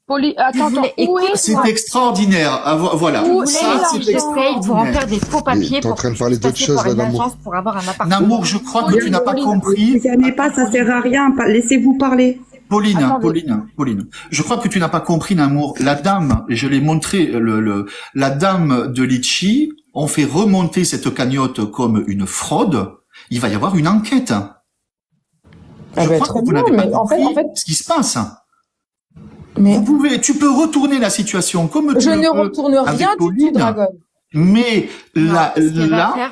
Attends, où est C'est extraordinaire. Voilà. Ça, c'est j'essaye pour en faire des faux papiers T'es en pour train de parler d'autre chose, par là, une Namour. agence pour avoir un appartement. Namour, je crois que tu n'as pas compris. Si ça n'est pas, ça sert à rien. Laissez-vous parler. Pauline, je crois que tu n'as pas compris, Namour. La dame, et je l'ai montré, la dame de Litchi, on fait remonter cette cagnotte comme une fraude. Il va y avoir une enquête. Je crois que vous n'avez pas compris ce qui se passe. Mais tu peux retourner la situation comme tu je le ne veux retourne avec rien du Pauline, tout, Dragon. mais là,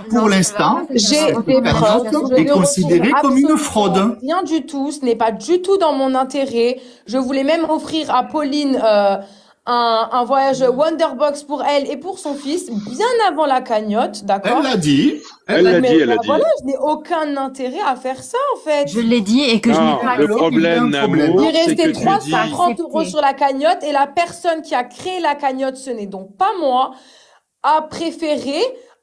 pour Non, l'instant, j'ai des la preuves. cagnotte Je est ne considérée retourne comme une absolument fraude. rien du tout. Ce n'est pas du tout dans mon intérêt. Je voulais même offrir à Pauline un voyage Wonderbox pour elle et pour son fils bien avant la cagnotte, d'accord? Elle l'a dit. Elle l'a dit. Voilà, je n'ai aucun intérêt à faire ça, en fait. Je l'ai dit et que je n'ai pas... Le problème, Namour, Il c'est restait que tu dis... 330 € sur la cagnotte et la personne qui a créé la cagnotte, ce n'est donc pas moi, a préféré,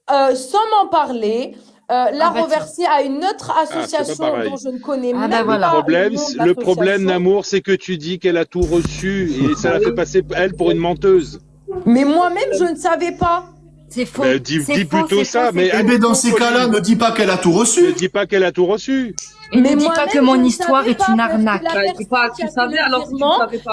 sans m'en parler, la reverser à une autre association dont je ne connais même pas Le problème, Namour, c'est que tu dis qu'elle a tout reçu et ça la fait passer, elle, pour une menteuse. Mais moi-même, je ne savais pas. C'est faux. Dis plutôt ça. Mais dans ces cas-là, ne dis pas qu'elle a tout reçu. Ne dis pas qu'elle a tout reçu. Et ne dis pas que mon histoire est une arnaque.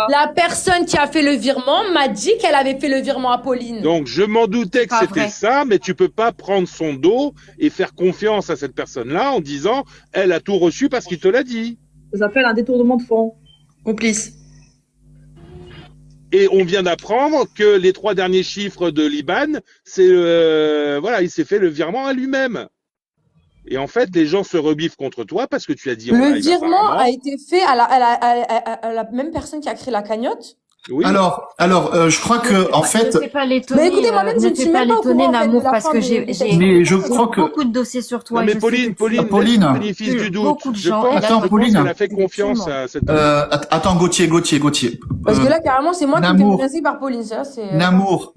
La personne qui a fait le virement m'a dit qu'elle avait fait le virement à Pauline. Donc, je m'en doutais que c'était ça, mais tu peux pas prendre son dos et faire confiance à cette personne-là en disant « elle a tout reçu parce qu'il te l'a dit ». Ça s'appelle un détournement de fonds. Complice. Et on vient d'apprendre que les 3 derniers chiffres de Liban, c'est il s'est fait le virement à lui-même. Et en fait, les gens se rebiffent contre toi parce que tu as dit. Le virement a été fait à la même personne qui a créé la cagnotte. Oui. Alors, je crois que en fait. Ne fais pas l'étonner. Mais écoutez, moi-même, je ne suis même pas au courant, Namour, parce que j'ai beaucoup de dossiers sur toi. Non, mais Pauline, bénéfice du doute. Beaucoup de gens. Attends, Pauline. Elle a fait confiance à cette. Attends, Gauthier. Parce que là, carrément, c'est moi qui me fais menacer par Pauline. Ça, c'est. Namour.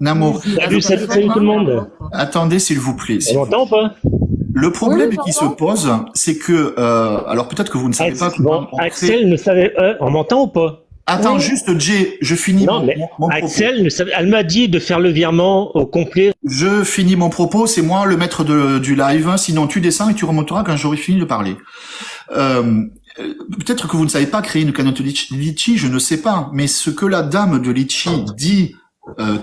Salut tout le monde. Attendez, s'il vous plaît. On m'entend ou pas? Le problème qui se pose, c'est que, alors peut-être que vous ne savez pas. Bon, Axel ne savait, on m'entend ou pas? Attends, juste, Jay, je finis mon propos. Axel, elle m'a dit de faire le virement au complet. Je finis mon propos, c'est moi le maître du live, sinon tu descends et tu remonteras quand j'aurai fini de parler. Peut-être que vous ne savez pas créer une cagnotte Litchi, je ne sais pas, mais ce que la dame de Litchi dit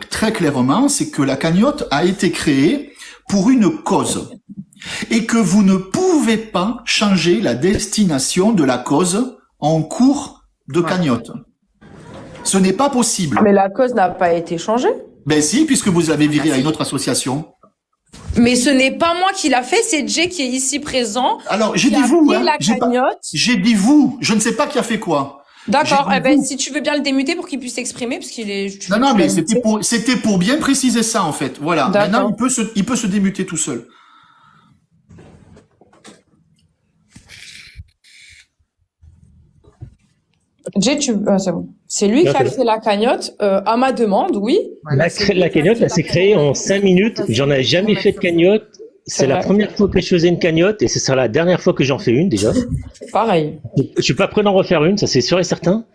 très clairement, c'est que la cagnotte a été créée pour une cause et que vous ne pouvez pas changer la destination de la cause en cours de cagnotte. Ce n'est pas possible. Mais la cause n'a pas été changée. Ben si, puisque vous l'avez viré à une autre association. Mais ce n'est pas moi qui l'a fait, c'est Jay qui est ici présent. Alors, j'ai dit vous, hein. J'ai dit vous. Je ne sais pas qui a fait quoi. D'accord. Eh ben, si tu veux bien le démuter pour qu'il puisse s'exprimer, parce qu'il est. Non, mais c'était pour bien préciser ça, en fait. Voilà. Maintenant, il peut se démuter tout seul. Jay, c'est bon. C'est lui qui a créé la cagnotte, à ma demande, oui. La cagnotte, elle s'est créée en 5 minutes. J'en ai jamais fait de cagnotte. C'est la première fois que je faisais une cagnotte et ce sera la dernière fois que j'en fais une, déjà. Pareil. Je suis pas prêt d'en refaire une, ça c'est sûr et certain.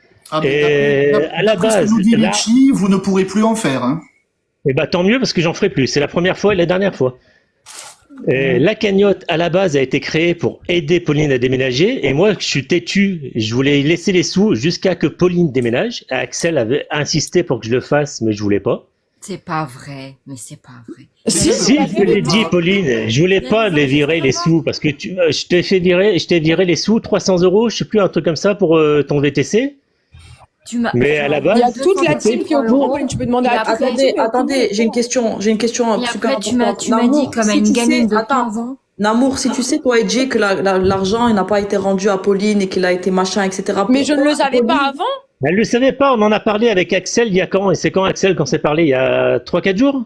Et à la base, vous ne pourrez plus en faire, hein. Eh ben, tant mieux parce que j'en ferai plus. C'est la première fois et la dernière fois. La cagnotte, à la base, a été créée pour aider Pauline à déménager. Et moi, je suis têtu. Je voulais laisser les sous jusqu'à que Pauline déménage. Axel avait insisté pour que je le fasse, mais je voulais pas. C'est pas vrai, mais c'est pas vrai. Si, je l'ai dit, Pauline. Je voulais pas les virer les sous parce que je t'ai viré les sous, 300 €, je sais plus, un truc comme ça pour ton VTC. Mais à la base, il y a toute la team qui est au courant. Tu peux demander à Attendez, j'ai une question. Et après, tu m'as dit comme à une gamine de 15 ans. Namour, si tu sais, toi et Jay, que l'argent, il n'a pas été rendu à Pauline et qu'il a été machin, etc. Mais je ne le savais pas avant. Elle le savait pas, on en a parlé avec Axel il y a quand? Et c'est quand, Axel, qu'on s'est parlé? Il y a 3-4 jours?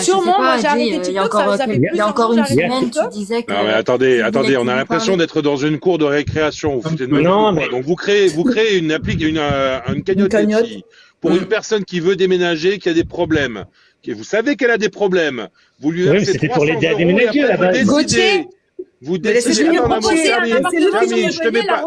Sûrement, moi j'ai arrêté TikTok, il y a encore une semaine, tu disais que... Non mais attendez, on a l'impression d'être dans une cour de récréation. Non, mais... Donc vous créez une cagnotte pour une personne qui veut déménager, qui a des problèmes. Vous savez qu'elle a des problèmes. Vous lui versez c'était pour l'aider à déménager à la base. Gauthier, vous décidez.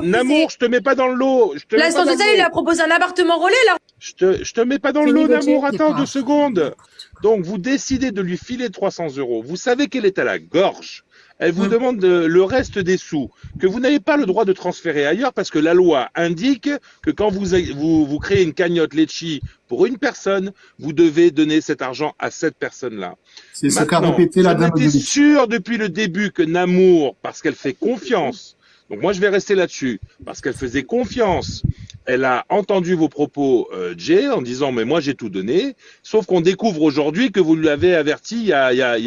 Namour, je te mets pas dans le lot. L'instant total, il a proposé un appartement relais là. Je te mets pas dans le Fini, lot Gauthier. d'amour, attends C'est pas- 2 secondes. Donc, vous décidez de lui filer 300 €. Vous savez qu'elle est à la gorge. Elle vous demande le reste des sous, que vous n'avez pas le droit de transférer ailleurs parce que la loi indique que quand vous créez une cagnotte Litchi pour une personne, vous devez donner cet argent à cette personne-là. C'est ce qu'a Maintenant, répété la j'en dame de étais Litchi. sûr depuis le début que Namour, parce qu'elle fait confiance, donc moi je vais rester là-dessus, parce qu'elle faisait confiance, elle a entendu vos propos, Jay, en disant mais moi j'ai tout donné, sauf qu'on découvre aujourd'hui que vous l'avez averti il y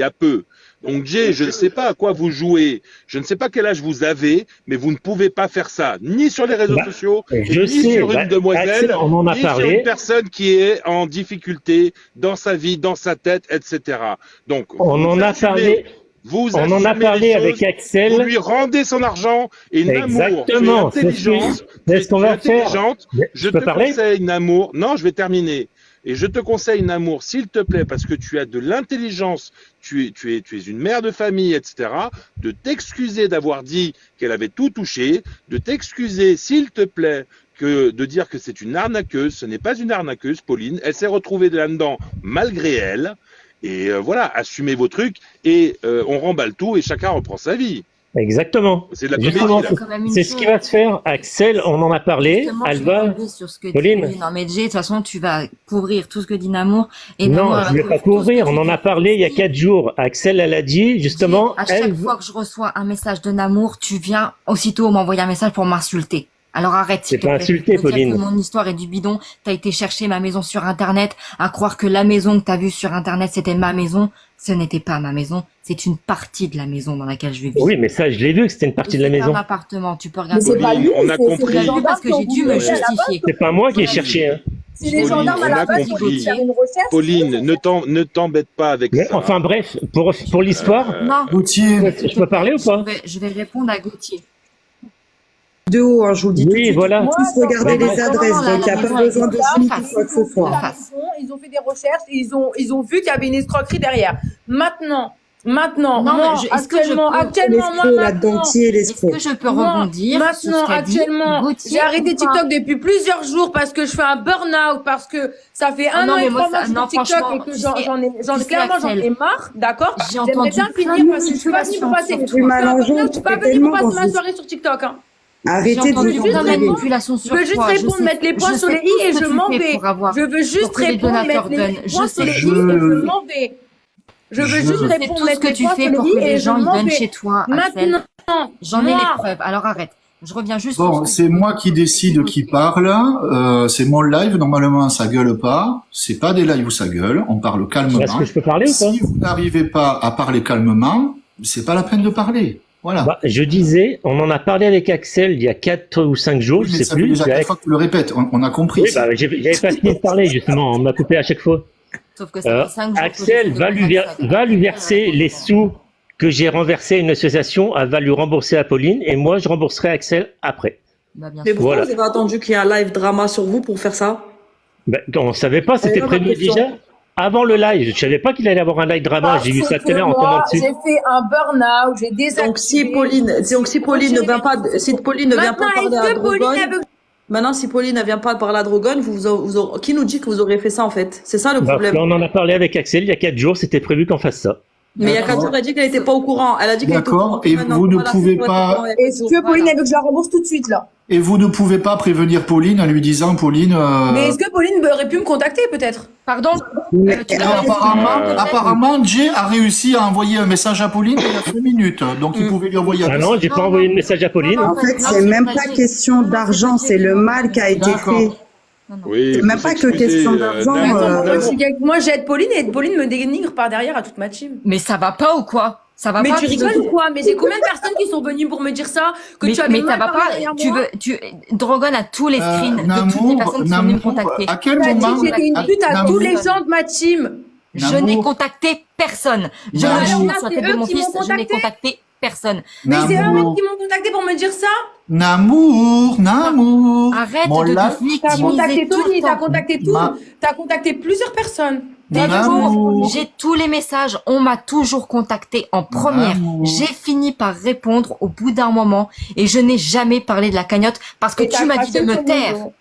a peu. Donc Jay, je ne sais pas à quoi vous jouez, je ne sais pas quel âge vous avez, mais vous ne pouvez pas faire ça, ni sur les réseaux sociaux, je ni sais, sur une demoiselle, Axel, on en a ni sur parlé. une personne qui est en difficulté dans sa vie, dans sa tête, etc. Donc, On vous en a assumez- parlé. vous On en a assumez parlé les avec choses, Axel. vous lui rendez son argent et Namour, Exactement, tu es intelligente, c'est ce qu'on va faire. intelligente, Mais je peux te parler conseille Namour, non je vais terminer, et je te conseille Namour s'il te plaît, parce que tu as de l'intelligence, tu es une mère de famille, etc., de t'excuser d'avoir dit qu'elle avait tout touché, de t'excuser s'il te plaît que de dire que c'est une arnaqueuse, ce n'est pas une arnaqueuse Pauline, elle s'est retrouvée là-dedans malgré elle, et voilà, assumez vos trucs, et on remballe tout et chacun reprend sa vie. Exactement. C'est de la Justement, comédie, là. Quand même une c'est ce chose. qui va se faire. Axel, on en a parlé. Justement, Elle je vais va. rebondir sur ce que Pauline. dit. Non, mais Jay, de toute façon, tu vas couvrir tout ce que dit Namour. Et Non, Namour, elle je va ne vais pas couvrir tout ce que couvrir. tu On en dis. a parlé il y a 4 jours. Axel, elle a dit, justement, À chaque elle. fois que je reçois un message de Namour, tu viens aussitôt m'envoyer un message pour m'insulter. Alors arrête, s'il C'est te pas plaît. insulter, De dire Pauline. que mon histoire est du bidon, t'as été chercher ma maison sur Internet, à croire que la maison que t'as vue sur Internet, c'était ma maison. Ce n'était pas ma maison, c'est une partie de la maison dans laquelle je vis. Oui, mais ça, je l'ai vu que c'était une partie de la C'est maison. un appartement, tu peux Mais regarder. c'est pas lui, On a c'est compris. les J'ai vu gendarmes parce que qui ont j'ai dû voulu me à la base. justifier. C'est pas moi qui ai cherché. Hein. C'est les Pauline, gendarmes on à a la base qui ont voulu compris. faire une recherche. Pauline, ne t'embête pas avec Mais ça. enfin bref, pour l'histoire, Non, Gauthier, je peux parler ou pas? je vais répondre à Gauthier. De haut, hein, je vous le dis tout de Oui, suite. voilà. Moi, Tous regarder non, les adresses, non, donc il n'y a la pas maison, besoin de elle est suite en ou quoi que ce soit. Ils ont fait des recherches et ils ont vu qu'il y avait une escroquerie derrière. Maintenant, Non, moi, mais est-ce que je peux- actuellement, moi, L'escroc là-dedans, maintenant, qui est Est-ce l'escroc? que je peux moi, rebondir sur maintenant, ce qu'a dit actuellement, Gauthier j'ai arrêté ou pas? TikTok depuis plusieurs jours parce que je fais un burn-out, parce que ça fait un non, an mais et moi, 3 mois ça- que je non, suis sur TikTok franchement, et que tu sais, clairement, j'en Axel, ai marre, d'accord? J'ai J'aimerais entendu bien plein finir de parce que je suis pas venue pour passer. manipulations sur Tu toi. m'allonges, Je suis pas venue tellement pour passer dans ma ce- soirée sur TikTok, hein. J'ai Arrêtez de entendu vous plein de engueuler. manipulations Je sur veux juste toi. répondre, sais- mettre les points je sur sais les tout i ce et que je tu m'en fais vais. pour avoir- Je veux juste pour que les répondre, donateurs mettre les donnent. points Je sur les sais i et je m'en vais. Je veux Je juste sais répondre, tout ce mettre que les tu points fais sur pour les que i et les je gens ils m'en donnent vais. chez toi, Axel. Maintenant, J'en ai les moi, preuves. Alors arrête. Je reviens juste sur bon, ce que c'est tu moi dis. qui décide qui parle. C'est mon live. Normalement, ça gueule pas. C'est pas des lives où ça gueule. On parle calmement. Est-ce que je peux parler ou pas? Si vous n'arrivez pas à parler calmement, c'est pas la peine de parler. Voilà. Bah, je disais, on en a parlé avec Axel il y a 4 ou 5 jours, Oui, je mais sais ça fait plus. déjà Avec- 4 fois que tu le répètes. On a compris. Oui, ça. bah, j'avais pas fini de parler, justement. On m'a coupé à chaque fois. Sauf que ça fait 5 jours que Axel je te va demande va lui ça. verser les sous que j'ai renversés à une association, elle va lui rembourser à Pauline, et moi, je rembourserai Axel après. Bah, bien Mais sûr. pourquoi Voilà. vous avez attendu qu'il y ait un live drama sur vous pour faire ça? Ben, on savait pas, c'était ma prévu question. déjà. Avant le live, je savais pas qu'il allait avoir un live drama, j'ai vu ça tout à l'heure en tombant moi, dessus. j'ai fait un burn-out, j'ai désactivé. Donc si Pauline ne vient pas, si Pauline ne vient pas Maintenant, parler à est-ce que Pauline, Drogon, elle veut- maintenant si Pauline ne vient pas parler à Drogon, qui nous dit que vous auriez fait ça en fait? C'est ça le Bah, problème. là, on en a parlé avec Axel il y a 4 jours, c'était prévu qu'on fasse ça. Mais il y a 4 jours, elle a dit qu'elle n'était pas au courant. Elle a dit qu'elle était au D'accord. courant. Et Maintenant, vous ne voilà, pouvez c'est quoi, pas- c'est quoi, il y a 4 Est-ce jours. que Pauline, Voilà. elle veut que je la rembourse tout de suite, là? Et vous ne pouvez pas prévenir Pauline en lui disant, Pauline, Mais est-ce que Pauline aurait pu me contacter, peut-être? Pardon? Mais- Tu alors, l'as- apparemment, Jay a réussi à envoyer un message à Pauline il y a 5 minutes. Donc, il pouvait lui envoyer un Ah non, j'ai pas envoyé de message à Pauline. En fait, c'est même pas question d'argent, c'est le mal qui a été D'accord. fait. Oui, C'est même faut pas que s'excuser, question d'argent, Namour, Attends, Namour. moi, j'aide Pauline et Pauline me dénigre par derrière à toute ma team. Mais ça va pas ou quoi? Ça va Mais pas? tu rigoles ou quoi? Mais j'ai combien de personnes qui sont venues pour me dire ça? Que Mais tu avais ça mal va parlé pas. derrière Tu moi? Drogon a tous les screens de toutes les Namour, personnes qui sont venues me Namour, contacter. à quel Tu as dit moment que j'étais une pute à Namour, tous les gens de ma team. Je Namour. n'ai contacté personne. Je Namour. le jure Là, sur la c'est tête de eux mon qui fils, m'ont je n'ai contacté. contacté personne. Mais c'est eux-mêmes Namour, qui m'ont contacté pour me dire ça. Namour. Arrête Mon de live- te T'as contacté victimiser tout le Tony, t'as temps. contacté Ma- t'as contacté plusieurs personnes. Namour. J'ai tous les messages, on m'a toujours contacté en première. Namour. J'ai fini par répondre au bout d'un moment et je n'ai jamais parlé de la cagnotte parce que Et tu t'as m'as dit craché de me sur mon taire. dos.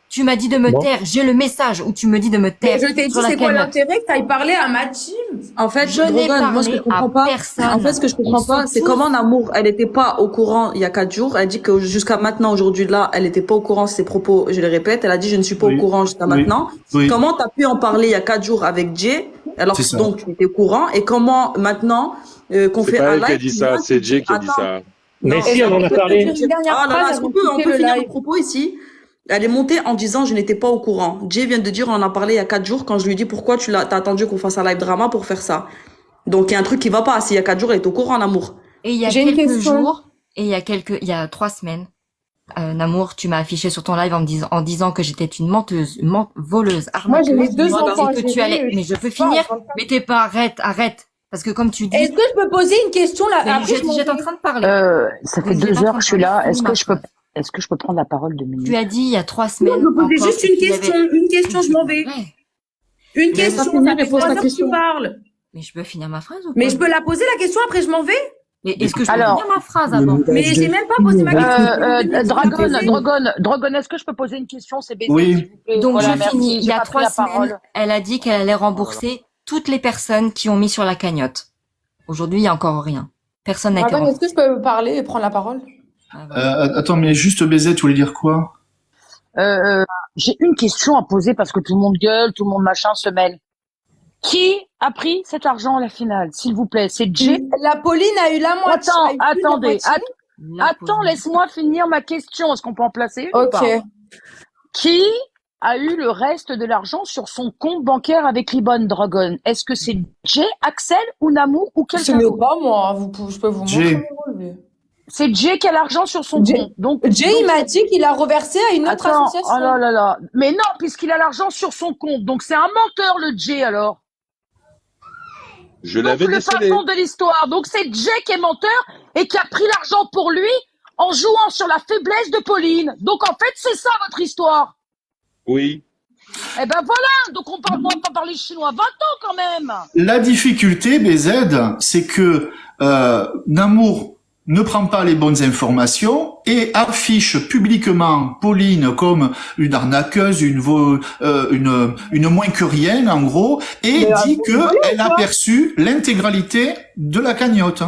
Tu m'as dit de me Bon. taire. J'ai le message où tu me dis de me taire. Mais je t'ai dit, sur la c'est quoi cagnotte. l'intérêt que t'ailles parler à ma team? En fait, Je n'ai Drogon, moi, ce que je parlé comprends à pas, personne. en fait, ce que je comprends Ils pas, sont c'est tous- comment Namour, elle était pas au courant il y a 4 jours. Elle dit que jusqu'à maintenant, aujourd'hui, là, elle était pas au courant de ses propos. Je les répète. Elle a dit, je ne suis pas Oui. au courant jusqu'à Oui. maintenant. Oui. Comment t'as pu en parler il y a 4 jours avec Jay, alors C'est que ça. donc tu étais au courant, et comment maintenant, qu'on C'est fait pas un elle qui a live, dit tu ça, viens, c'est tu Jay dis, qui a dit attends, ça. Mais non, si, on en a parlé. Une dernière ah là phrase là, est-ce avant qu'on de peut, on quitter peut le finir live. le propos ici? Elle est montée en disant, je n'étais pas au courant. Jay vient de dire, on en a parlé il y a 4 jours, quand je lui dis pourquoi t'as attendu qu'on fasse un live drama pour faire ça. Donc, il y a un truc qui va pas. S'il y a 4 jours, elle est au courent, Namour. Et il y a J'ai une quelques question. jours, et il y a 3 semaines, Namour, tu m'as affiché sur ton live en disant que j'étais une menteuse, voleuse, Moi, j'ai arnaqueuse. les deux Voilà. enfants Et à que tu gérer, allais, je mais je peux sais pas, finir. je comprends pas. Mais t'es pas, arrête. Parce que comme tu dis, Est-ce que je peux poser une question là? mais Après, j'étais en train de parler. Ça fait Oui, j'étais 2 en train heures de que je suis parler, là. finis ma phrase. Est-ce que je peux prendre la parole 2 Tu minutes? as dit il y a 3 Non, semaines. je posais encore juste que une tu avais- question. Une question, je m'en vais. Ouais. Une Mais question, ça finit, ça fait mais pose 3 ta heures que question. tu parles. Mais je peux finir ma phrase ou Mais pas je peux la poser la question, après je m'en vais? Mais est-ce que je peux Alors, finir ma phrase avant? Mais j'ai même pas posé ma question. Dragon, est-ce que je peux poser une question? C'est baiser, Oui. s'il vous plaît. Donc Voilà, je merci. finis. Il y J'ai a pas pris 3 la parole. semaines, elle a dit qu'elle allait rembourser toutes les personnes qui ont mis sur la cagnotte. Aujourd'hui, il y a encore rien. Personne n'a été Madame, est-ce remboursé. que je peux parler et prendre la parole? Ah, voilà. Attends, mais juste baiser, tu voulais dire quoi? J'ai une question à poser parce que tout le monde gueule, tout le monde machin se mêle. Qui a pris cet argent à la finale, s'il vous plaît? C'est Jay? La Pauline a eu la moitié. a eu plus de la Attendez, moitié. La laisse-moi finir ma question. Est-ce qu'on peut en placer une ou Ok. pas? Qui a eu le reste de l'argent sur son compte bancaire avec Ribbon Dragon? Est-ce que c'est Jay, Axel ou Namour ou Ce quelqu'un n'est d'autre? pas moi. Je peux vous Jay. montrer mon relevé. C'est Jay qui a l'argent sur son Jay. compte. Donc, Jay, il m'a dit qu'il a reversé à une autre attends, association. oh là là là. Mais non, puisqu'il a l'argent sur son compte. Donc c'est un menteur, le Jay, alors. Je Donc l'avais le fin décelé. fond de l'histoire. Donc c'est Jay qui est menteur et qui a pris l'argent pour lui en jouant sur la faiblesse de Pauline. Donc en fait, c'est ça votre histoire. Oui. Eh ben voilà, donc on va pas parler chinois 20 ans quand même. La difficulté, BZ, c'est que Namour ne prend pas les bonnes informations et affiche publiquement Pauline comme une arnaqueuse, une moins que rien, en gros, et Mais dit vous que rigolez elle a perçu l'intégralité de la cagnotte.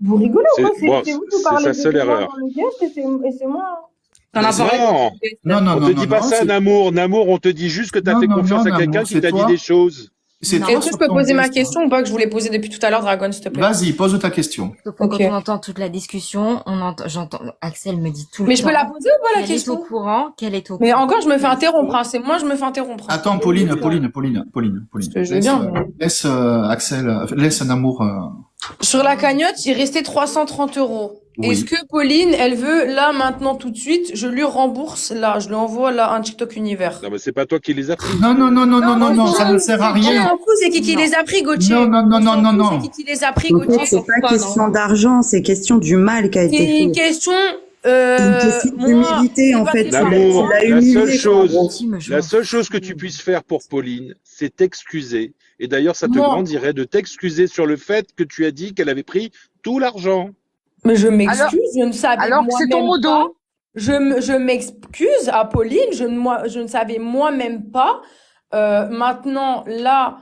Vous rigolez ou quoi? C'est- bon, C'est vous qui c'est parlez sa de seule moi erreur. dans le guest et c'est moi. T'en as parlé. Non, Non, on te dit pas ça, c'est- Namour. Namour, on te dit juste que t'as Non, fait non, confiance non, à quelqu'un Namour, qui c'est t'a dit toi. des choses. C'est Non. toi Est-ce que sur je peux ton poser ma guest. question ou pas que je voulais poser depuis tout à l'heure, Dragon, s'il te plaît? Vas-y, pose ta question. Sauf que Ok. quand on entend toute la discussion, j'entends, Axel me dit tout le Mais temps. je peux la poser ou pas la qu'elle est au question? courant, qu'elle est au Mais courant. encore, je me fais interrompre. Hein. C'est moi, je me fais interrompre. hein. Attends, Pauline. que je veux bien. Laisse Axel, laisse Namour. Sur la cagnotte, il restait 330 €. Oui. Est-ce que Pauline, elle veut, là, maintenant, tout de suite, je lui rembourse, là, je lui envoie, là, un TikTok univers. Non, mais c'est pas toi qui les as pris. Non, ça ne sert à On rien. s'en fout, c'est qui Non. les a pris, Gauthier. Non, On s'en fout, non. C'est qui les a pris, En fait, Gauthier. c'est pas question d'argent, c'est question du mal qui a C'est été une fait. question, C'est une question d'humilité, en pas fait. question Namour, Tu l'as la humilié, seule chose- en gros. La seule chose que tu puisses faire pour Pauline, c'est t'excuser. Et d'ailleurs, ça te Moi. grandirait de t'excuser sur le fait que tu as dit qu'elle avait pris tout l'argent. Mais je m'excuse, je ne savais Alors que c'est ton moi-même pas. modo. Je m'excuse à Pauline, je ne savais moi-même pas. Maintenant, là,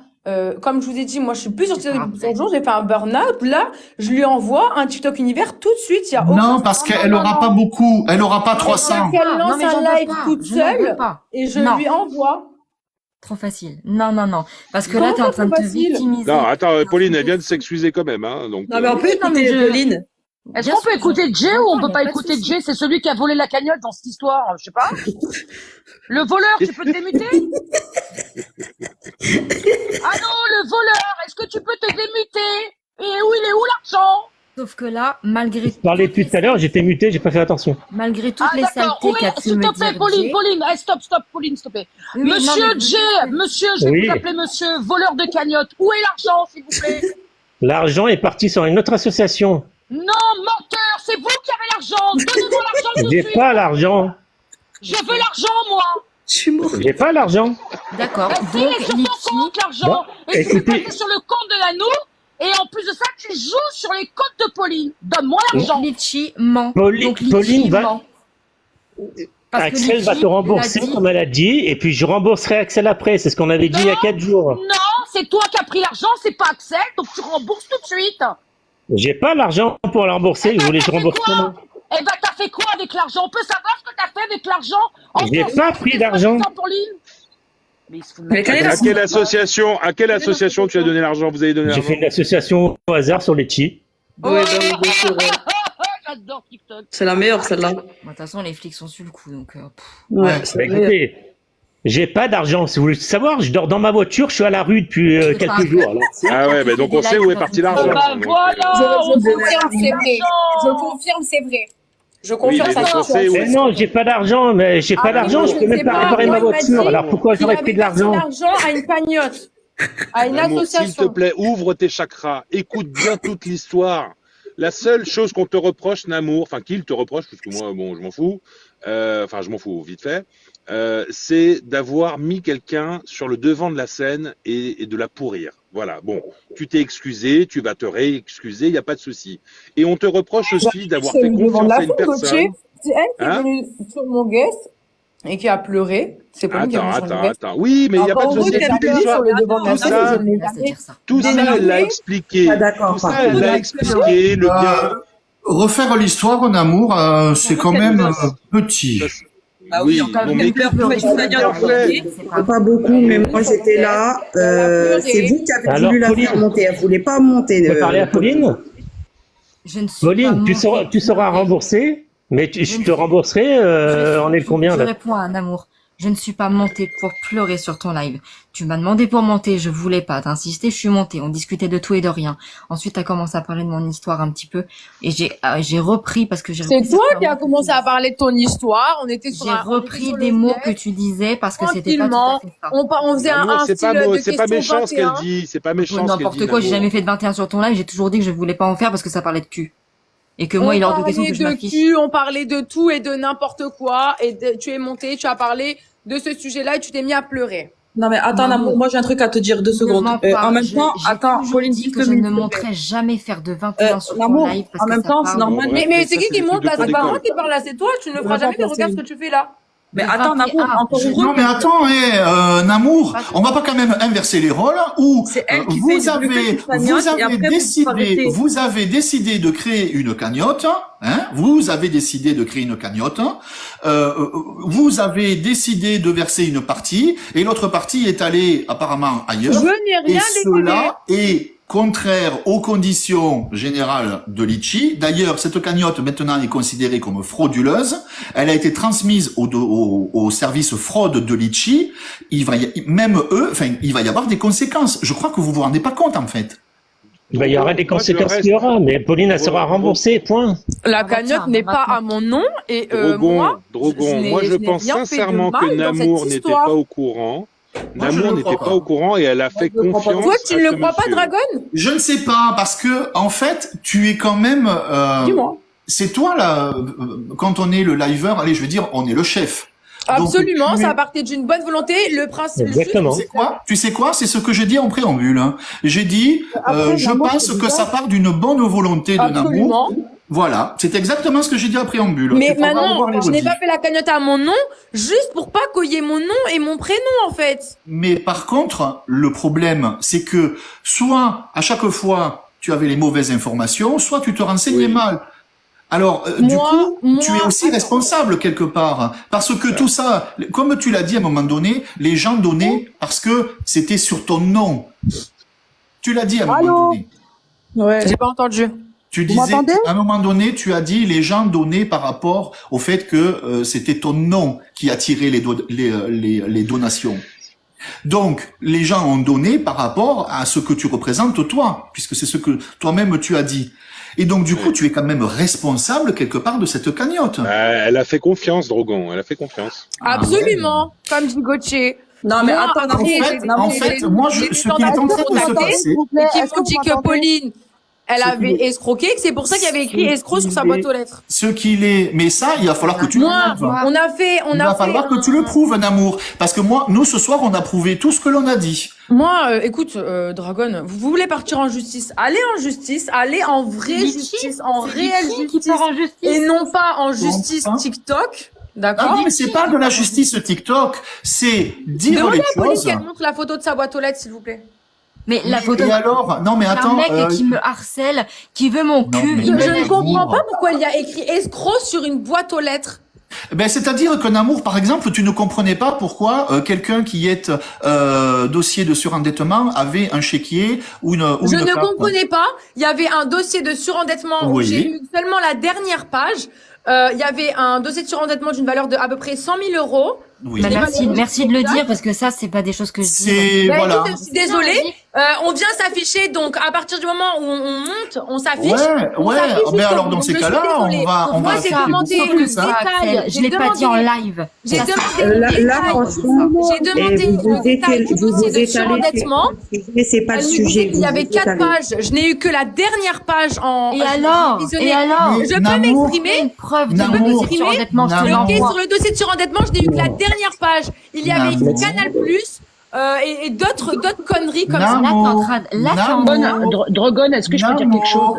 comme je vous ai dit, moi, je suis plus sur TikTok depuis 5 jours, j'ai fait un burn-out. Là, je lui envoie un TikTok univers tout de suite. Il y a Non, aucun- parce qu'elle aura pas beaucoup. Elle aura pas 300. qu'elle lance Non, mais un j'en veux live pas, toute je n'en veux seule pas. et je Non. lui envoie. Trop facile. Non. Parce que Comment là, t'es en ça, train de trop te facile victimiser. Non, attends, Pauline, elle vient de s'excuser quand même. Hein, donc, Non, mais on peut Non, mais écouter je- Pauline. Est-ce Bien qu'on peut sûr, écouter Jay ou on j'entends, peut y a pas pas de écouter souci. Jay? C'est celui qui a volé la cagnotte dans cette histoire, je sais pas. Le voleur, tu peux te démuter? Ah non, le voleur, est-ce que tu peux te démuter? Et où il est où l'argent? Sauf que là, malgré Je parlais plus tout à l'heure, j'étais muté, j'ai pas fait attention. malgré toutes les d'accord, saletés qu'a pu s'il me te plaît, dire Pauline, Jay- Pauline, stop, Pauline, s'il te plaît. Oui, non, Monsieur mais- Jay, monsieur, je vais Oui. vous appeler monsieur, voleur de cagnotte. Où est l'argent, s'il vous plaît? L'argent est parti sur une autre association. Non, menteur, c'est vous qui avez l'argent. Donnez-moi l'argent tout de J'ai suite. pas l'argent. Je veux l'argent, moi. Je suis mort. J'ai pas l'argent. D'accord. Il Donc, est sur ton Litchi, compte, l'argent. Bon, Et tu peux écoutez- passer sur le compte de l'anneau. Et en plus de ça, tu joues sur les comptes de Pauline. Donne-moi l'argent. Litchi ment. Pauline- Donc, Litchi Pauline va- ment. Parce que Axel va Litchi te rembourser l'a dit. comme elle a dit, et puis je rembourserai Axel après. C'est ce qu'on avait dit il y a 4 jours. Non, c'est toi qui as pris l'argent, c'est pas Axel, donc tu rembourses tout de suite. J'ai pas l'argent pour la rembourser. Je voulais que je rembourse comment? Eh ben, t'as fait quoi avec l'argent? On peut savoir ce que t'as fait avec l'argent? J'ai pas pris d'argent. Mais il se fout de Mais ma quelle est gueule. À quelle association tu as donné l'argent? Vous avez donné J'ai l'argent? fait une association au hasard sur Litchi. Ouais, bah oui, bien sûr, ouais. J'adore TikTok. C'est la meilleure, celle-là. Bon, de toute façon, les flics sont sur le coup, donc. Ouais, c'est Bah, la meilleure. écoutez, j'ai pas d'argent. Si vous voulez savoir, je dors dans ma voiture. Je suis à la rue depuis quelques jours. Alors. Ah ouais, donc on sait où est parti l'argent. Bah Donc, voilà, on confirme, c'est vrai. Je confirme, c'est vrai. Je oui, confirme mais ça. donc on sait où Mais non, j'ai pas d'argent. Mais j'ai pas d'argent. Je peux même pas réparer ma voiture. Alors pourquoi j'aurais pris de l'argent? L'argent à une cagnotte, à une L'amour, s'il te association. plaît, ouvre tes chakras, écoute bien toute l'histoire. La seule chose qu'on te reproche, Namour, enfin qu'il te reproche, parce que moi, bon, je m'en fous, enfin je m'en fous vite fait, c'est d'avoir mis quelqu'un sur le devant de la scène et de la pourrir. Voilà, bon, tu t'es excusé, tu vas te réexcuser, il n'y a pas de souci. Et on te reproche aussi d'avoir fait confiance à une personne. C'est elle qui est Hein venue sur mon guest et qui a pleuré. C'est pas lui qui est venu sur mon guest. Attends. Oui, mais il n'y a pas de En gros, souci. qu'elle a Toute pleuré l'histoire- sur le devant de la tout scène, ça, je ne l'ai Là, c'est jamais dire ça. tout ça, elle l'a expliqué. Ah, d'accord, Tout ça, pardon. elle l'a expliqué, le bien. Refaire l'histoire en amour, c'est quand même petit. Ah oui, Oui, non, mais peur pour s'il te plaît. Pas beaucoup, mais moi j'étais là. C'est vous qui avez Alors, voulu la Pauline, faire monter. Elle voulait pas monter. Je peux parler à Pauline? Je ne suis Pauline, pas tu seras remboursé, mais je te rembourserai. On est combien Je là? réponds à un amour. Je ne suis pas montée pour pleurer sur ton live. Tu m'as demandé pour monter, je voulais pas. T'as insisté, je suis montée. On discutait de tout et de rien. Ensuite, t'as commencé à parler de mon histoire un petit peu. Et j'ai repris parce que j'ai C'est repris toi certains qui as mots que commencé tu à parler de ton histoire. On était disais. sur J'ai un. on était repris sur des le mots net, que tu disais parce que c'était pas tout à tranquillement. fait ça. On faisait Namour, un c'est style pas, de c'est pas question méchant ce qu'elle 21. dit, c'est pas méchant ce qu'elle N'importe dit. quoi, j'ai Namour. jamais fait de 21 sur ton live. J'ai toujours dit que je voulais pas en faire parce que ça parlait de cul. Et que moi, il est hors de question que je parlait de m'affiche. cul, on parlait de tout et de n'importe quoi. Tu es monté, tu as parlé de ce sujet-là et tu t'es mis à pleurer. Non, mais attends, Maman. Namour, moi j'ai un truc à te dire, 2 secondes. Ne mens pas. En même J'ai- temps, j'ai attends, toujours Pauline, dit juste que je une ne minute, montrerai jamais faire de 21 sur ton Namour, live parce en que même ça temps, c'est parle. normal. Ouais, Mais mais c'est ça, qui c'est des monte trucs là? de C'est pas cours moi d'école. qui parle là, c'est toi. Tu ne le On feras va jamais, mais pas regarde passer. ce que tu fais là. Mais Le attends, 21, Namour, encore je- heureux. Non mais attends, Namour, on va pas quand même inverser les rôles où C'est elle qui fait vous du avez bleu, cagnotte, et après, vous avez décidé de créer une cagnotte, hein, vous avez décidé de créer une cagnotte, vous avez décidé de verser une partie et l'autre partie est allée apparemment ailleurs. Je n'ai Et rien décidé. cela est contraire aux conditions générales de Litchi. D'ailleurs, cette cagnotte maintenant est considérée comme frauduleuse. Elle a été transmise au service fraude de Litchi. Il va y avoir des conséquences. Je crois que vous vous rendez pas compte en fait. Il y aura des Moi, je conséquences reste- qu'il y aura, mais Pauline, elle sera remboursée, point. La Ah bah cagnotte tiens, n'est bah pas maintenant. à mon nom et Drogon, n'ai- moi je n'ai pense rien fait de sincèrement mal que dans cette Namour n'était histoire. pas au courant. Moi, je Namour ne n'était crois pas au courant et elle a fait je ne crois pas. confiance. Toi, tu à ne le ce crois pas, monsieur. Dragon? Je ne sais pas parce que en fait, tu es quand même. Dis-moi. C'est toi là. Quand on est le liveur, allez, je veux dire, on est le chef. Donc, Absolument, tu es- ça a parti d'une bonne volonté. Le principe. Exactement. Tu sais quoi C'est ce que j'ai dit en préambule. Hein. J'ai dit, Après, je Namour, pense c'est que bizarre. ça part d'une bonne volonté de Namour. Absolument. Voilà, c'est exactement ce que j'ai dit en préambule. Mais Tu pourras maintenant, revoir les je n'ai rediffs. pas fait la cagnotte à mon nom, juste pour pas qu'il y ait mon nom et mon prénom, en fait. Mais par contre, le problème, c'est que soit à chaque fois tu avais les mauvaises informations, soit tu te renseignais Oui. mal. Alors, du Moi- coup, tu es moi- aussi responsable quelque part. Parce que tout ça, comme tu l'as dit à un moment donné, les gens donnaient parce que c'était sur ton nom. Tu l'as dit à un moment Allô donné. Ouais. J'ai pas entendu. Tu Vous disais, m'entendez à un moment donné, tu as dit les gens donnaient par rapport au fait que c'était ton nom qui attirait les donations. Donc, les gens ont donné par rapport à ce que tu représentes toi, puisque c'est ce que toi-même tu as dit. Et donc, du coup, tu es quand même responsable quelque part de cette cagnotte. Elle a fait confiance, Drogon. Elle a fait confiance. Absolument. Comme dit Gauthier. Non, mais Moi, attends, après, En j'ai- fait, moi, j'ai ce qui est en train de se passer, Et qui m'ont dit que Pauline, elle Ce avait qu'il est- escroqué, que c'est pour ça qu'il y avait écrit Ce escroc sur sa qu'il boîte est- aux lettres. ce qu'il est, mais ça, il va falloir que tu le Moi, prouves. on a fait, Il va falloir que tu le prouves, un amour. Parce que moi, nous, ce soir, on a prouvé tout ce que l'on a dit. Moi, écoute, Dragon, vous voulez partir en justice, allez en justice, allez en vraie Litchi, justice, en c'est réelle Litchi qui justice, part en justice. et non pas en justice Enfin. TikTok. Ah D'accord? non, mais c'est pas de la justice TikTok, c'est dire Demandez les à Pauline choses. qu'elle montre la photo de sa boîte aux lettres, s'il vous plaît. Mais la photo Et alors? Non, mais d'un attends. mec qui me harcèle, qui veut mon Non, cul. mais il me Je met- ne comprends Namour. pas pourquoi il y a écrit escroc sur une boîte aux lettres. Ben, c'est-à-dire que Namour, par exemple, tu ne comprenais pas pourquoi quelqu'un qui est dossier de surendettement avait un chéquier ou Je une ne carte. comprenais pas. Il y avait un dossier de surendettement où Oui. j'ai eu seulement la dernière page. Il y avait un dossier de surendettement d'une valeur de à peu près 100 000 euros. Oui. Bah, Les merci, valeurs merci de le exactes. dire parce que ça, c'est pas des choses que je dis. C'est, Ben, voilà. écoute, je suis désolée. On vient s'afficher, donc à partir du moment où on monte, on s'affiche. Ouais, On ouais. s'affiche Mais alors, justement. dans ces Je suis cas-là, désolée. on Moi, va j'ai faire demandé Sauf le que ça, détail. Axel, je l'ai pas dit en live. J'ai Ça, demandé Là, le là, détail. franchement, J'ai demandé vous le détail du vous dossier de étalez surendettement. sur le sujet, c'est pas le Elle me sujet. disait qu'il y avait vous 4 étalez. pages. Je n'ai eu que la dernière page en. Et je l'ai alors? visionnée. Et alors? Mais Je peux Namour, m'exprimer. Une preuve de Namour. dossier de surendettement, je te Namour. Ok, l'envoie. sur le dossier de surendettement, je n'ai eu que la dernière page. Il y avait Namour. Canal+, et d'autres conneries comme ça. Là, t'es en train de, là, t'es en train, Namour. Drogon, est-ce que je peux dire quelque chose?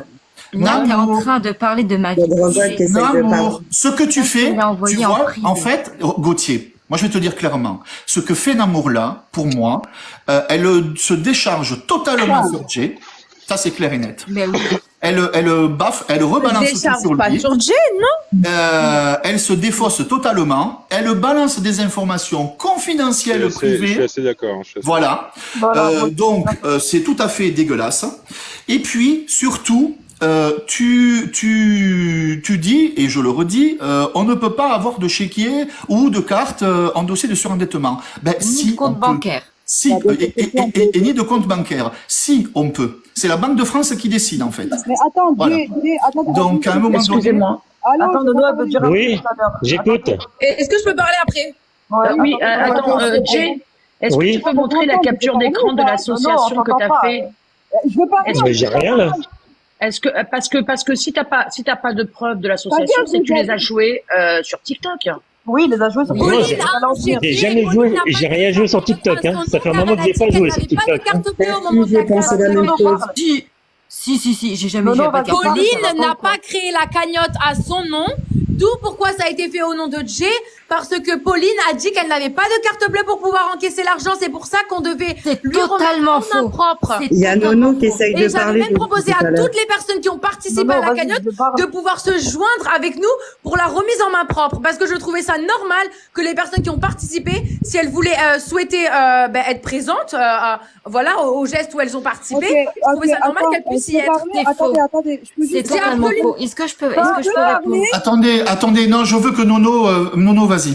là, t'es en Namour. train de parler de ma vie. Il y a Drogon qui essaye de parler. Namour, ce que tu Ça, fais, tu l'as envoyé tu en vois, privé. en fait, Gauthier, moi je vais te dire clairement, ce que fait Namour là, pour moi, elle se décharge totalement sur Jay, ça c'est clair et net. Mais oui. Elle baffe, elle rebalance tout Décharge sur pas lui. sur Jay, non? Elle se défausse totalement. Elle balance des informations confidentielles, Je suis privées. assez d'accord. je suis assez- Voilà. Donc, c'est tout à fait dégueulasse. Et puis, surtout, tu dis, et je le redis, on ne peut pas avoir de chéquier ou de carte en dossier de surendettement. Ben, Ni si, de compte on peut. bancaire. Si, et ni de compte bancaire. Si, on peut. C'est la Banque de France qui décide, en fait. Mais attends, Voilà. attends. Donc, à un moment donné, Excusez-moi. Attends, Nono, elle veut dire un Oui, truc tout à l'heure. j'écoute. Est-ce que je peux parler après? Oui, attends, Jay, est-ce Oui. que tu peux montrer la capture d'écran de l'association que tu as fait? Je veux parler. Est-ce Mais j'ai rien là. Est-ce que parce que si t'as pas de preuve de l'association, c'est que tu les as joués sur TikTok. Oui, il les a joués sur Moi, Pauline j'ai- a enregistré, j'ai jamais Pauline joué- n'a pas j'ai rien joué sur TikTok, hein. Ça fait un moment que j'ai pas joué sur TikTok, Elle n'avait pas de carte bleue au moment de J'ai la pensé la même création. chose. Si, j'ai jamais, Non, j'ai non, pas vas-y. capté. Pauline n'a pas créé la cagnotte à son nom, d'où pourquoi ça a été fait au nom de Jay, parce que Pauline a dit qu'elle n'avait pas de carte bleue pour pouvoir encaisser l'argent, c'est pour ça qu'on devait C'est lui totalement remettre en main faux. propre. C'est Il y a totalement Nono qui faux. essaye Et de j'avais parler même proposé tout à à l'heure. toutes les personnes qui ont participé Non, à la vas-y, cagnotte je parle. de pouvoir se joindre avec nous pour la remise en main propre, parce que je trouvais ça normal que les personnes qui ont participé, si elles voulaient souhaiter être présentes, voilà, au geste où elles ont participé, je trouvais ça normal qu'elles puissent y être. C'est faux. Attendez, je peux C'est juste totalement absolument- faux. Est-ce que je peux répondre? attendez, non, je veux que Nono, vas-y.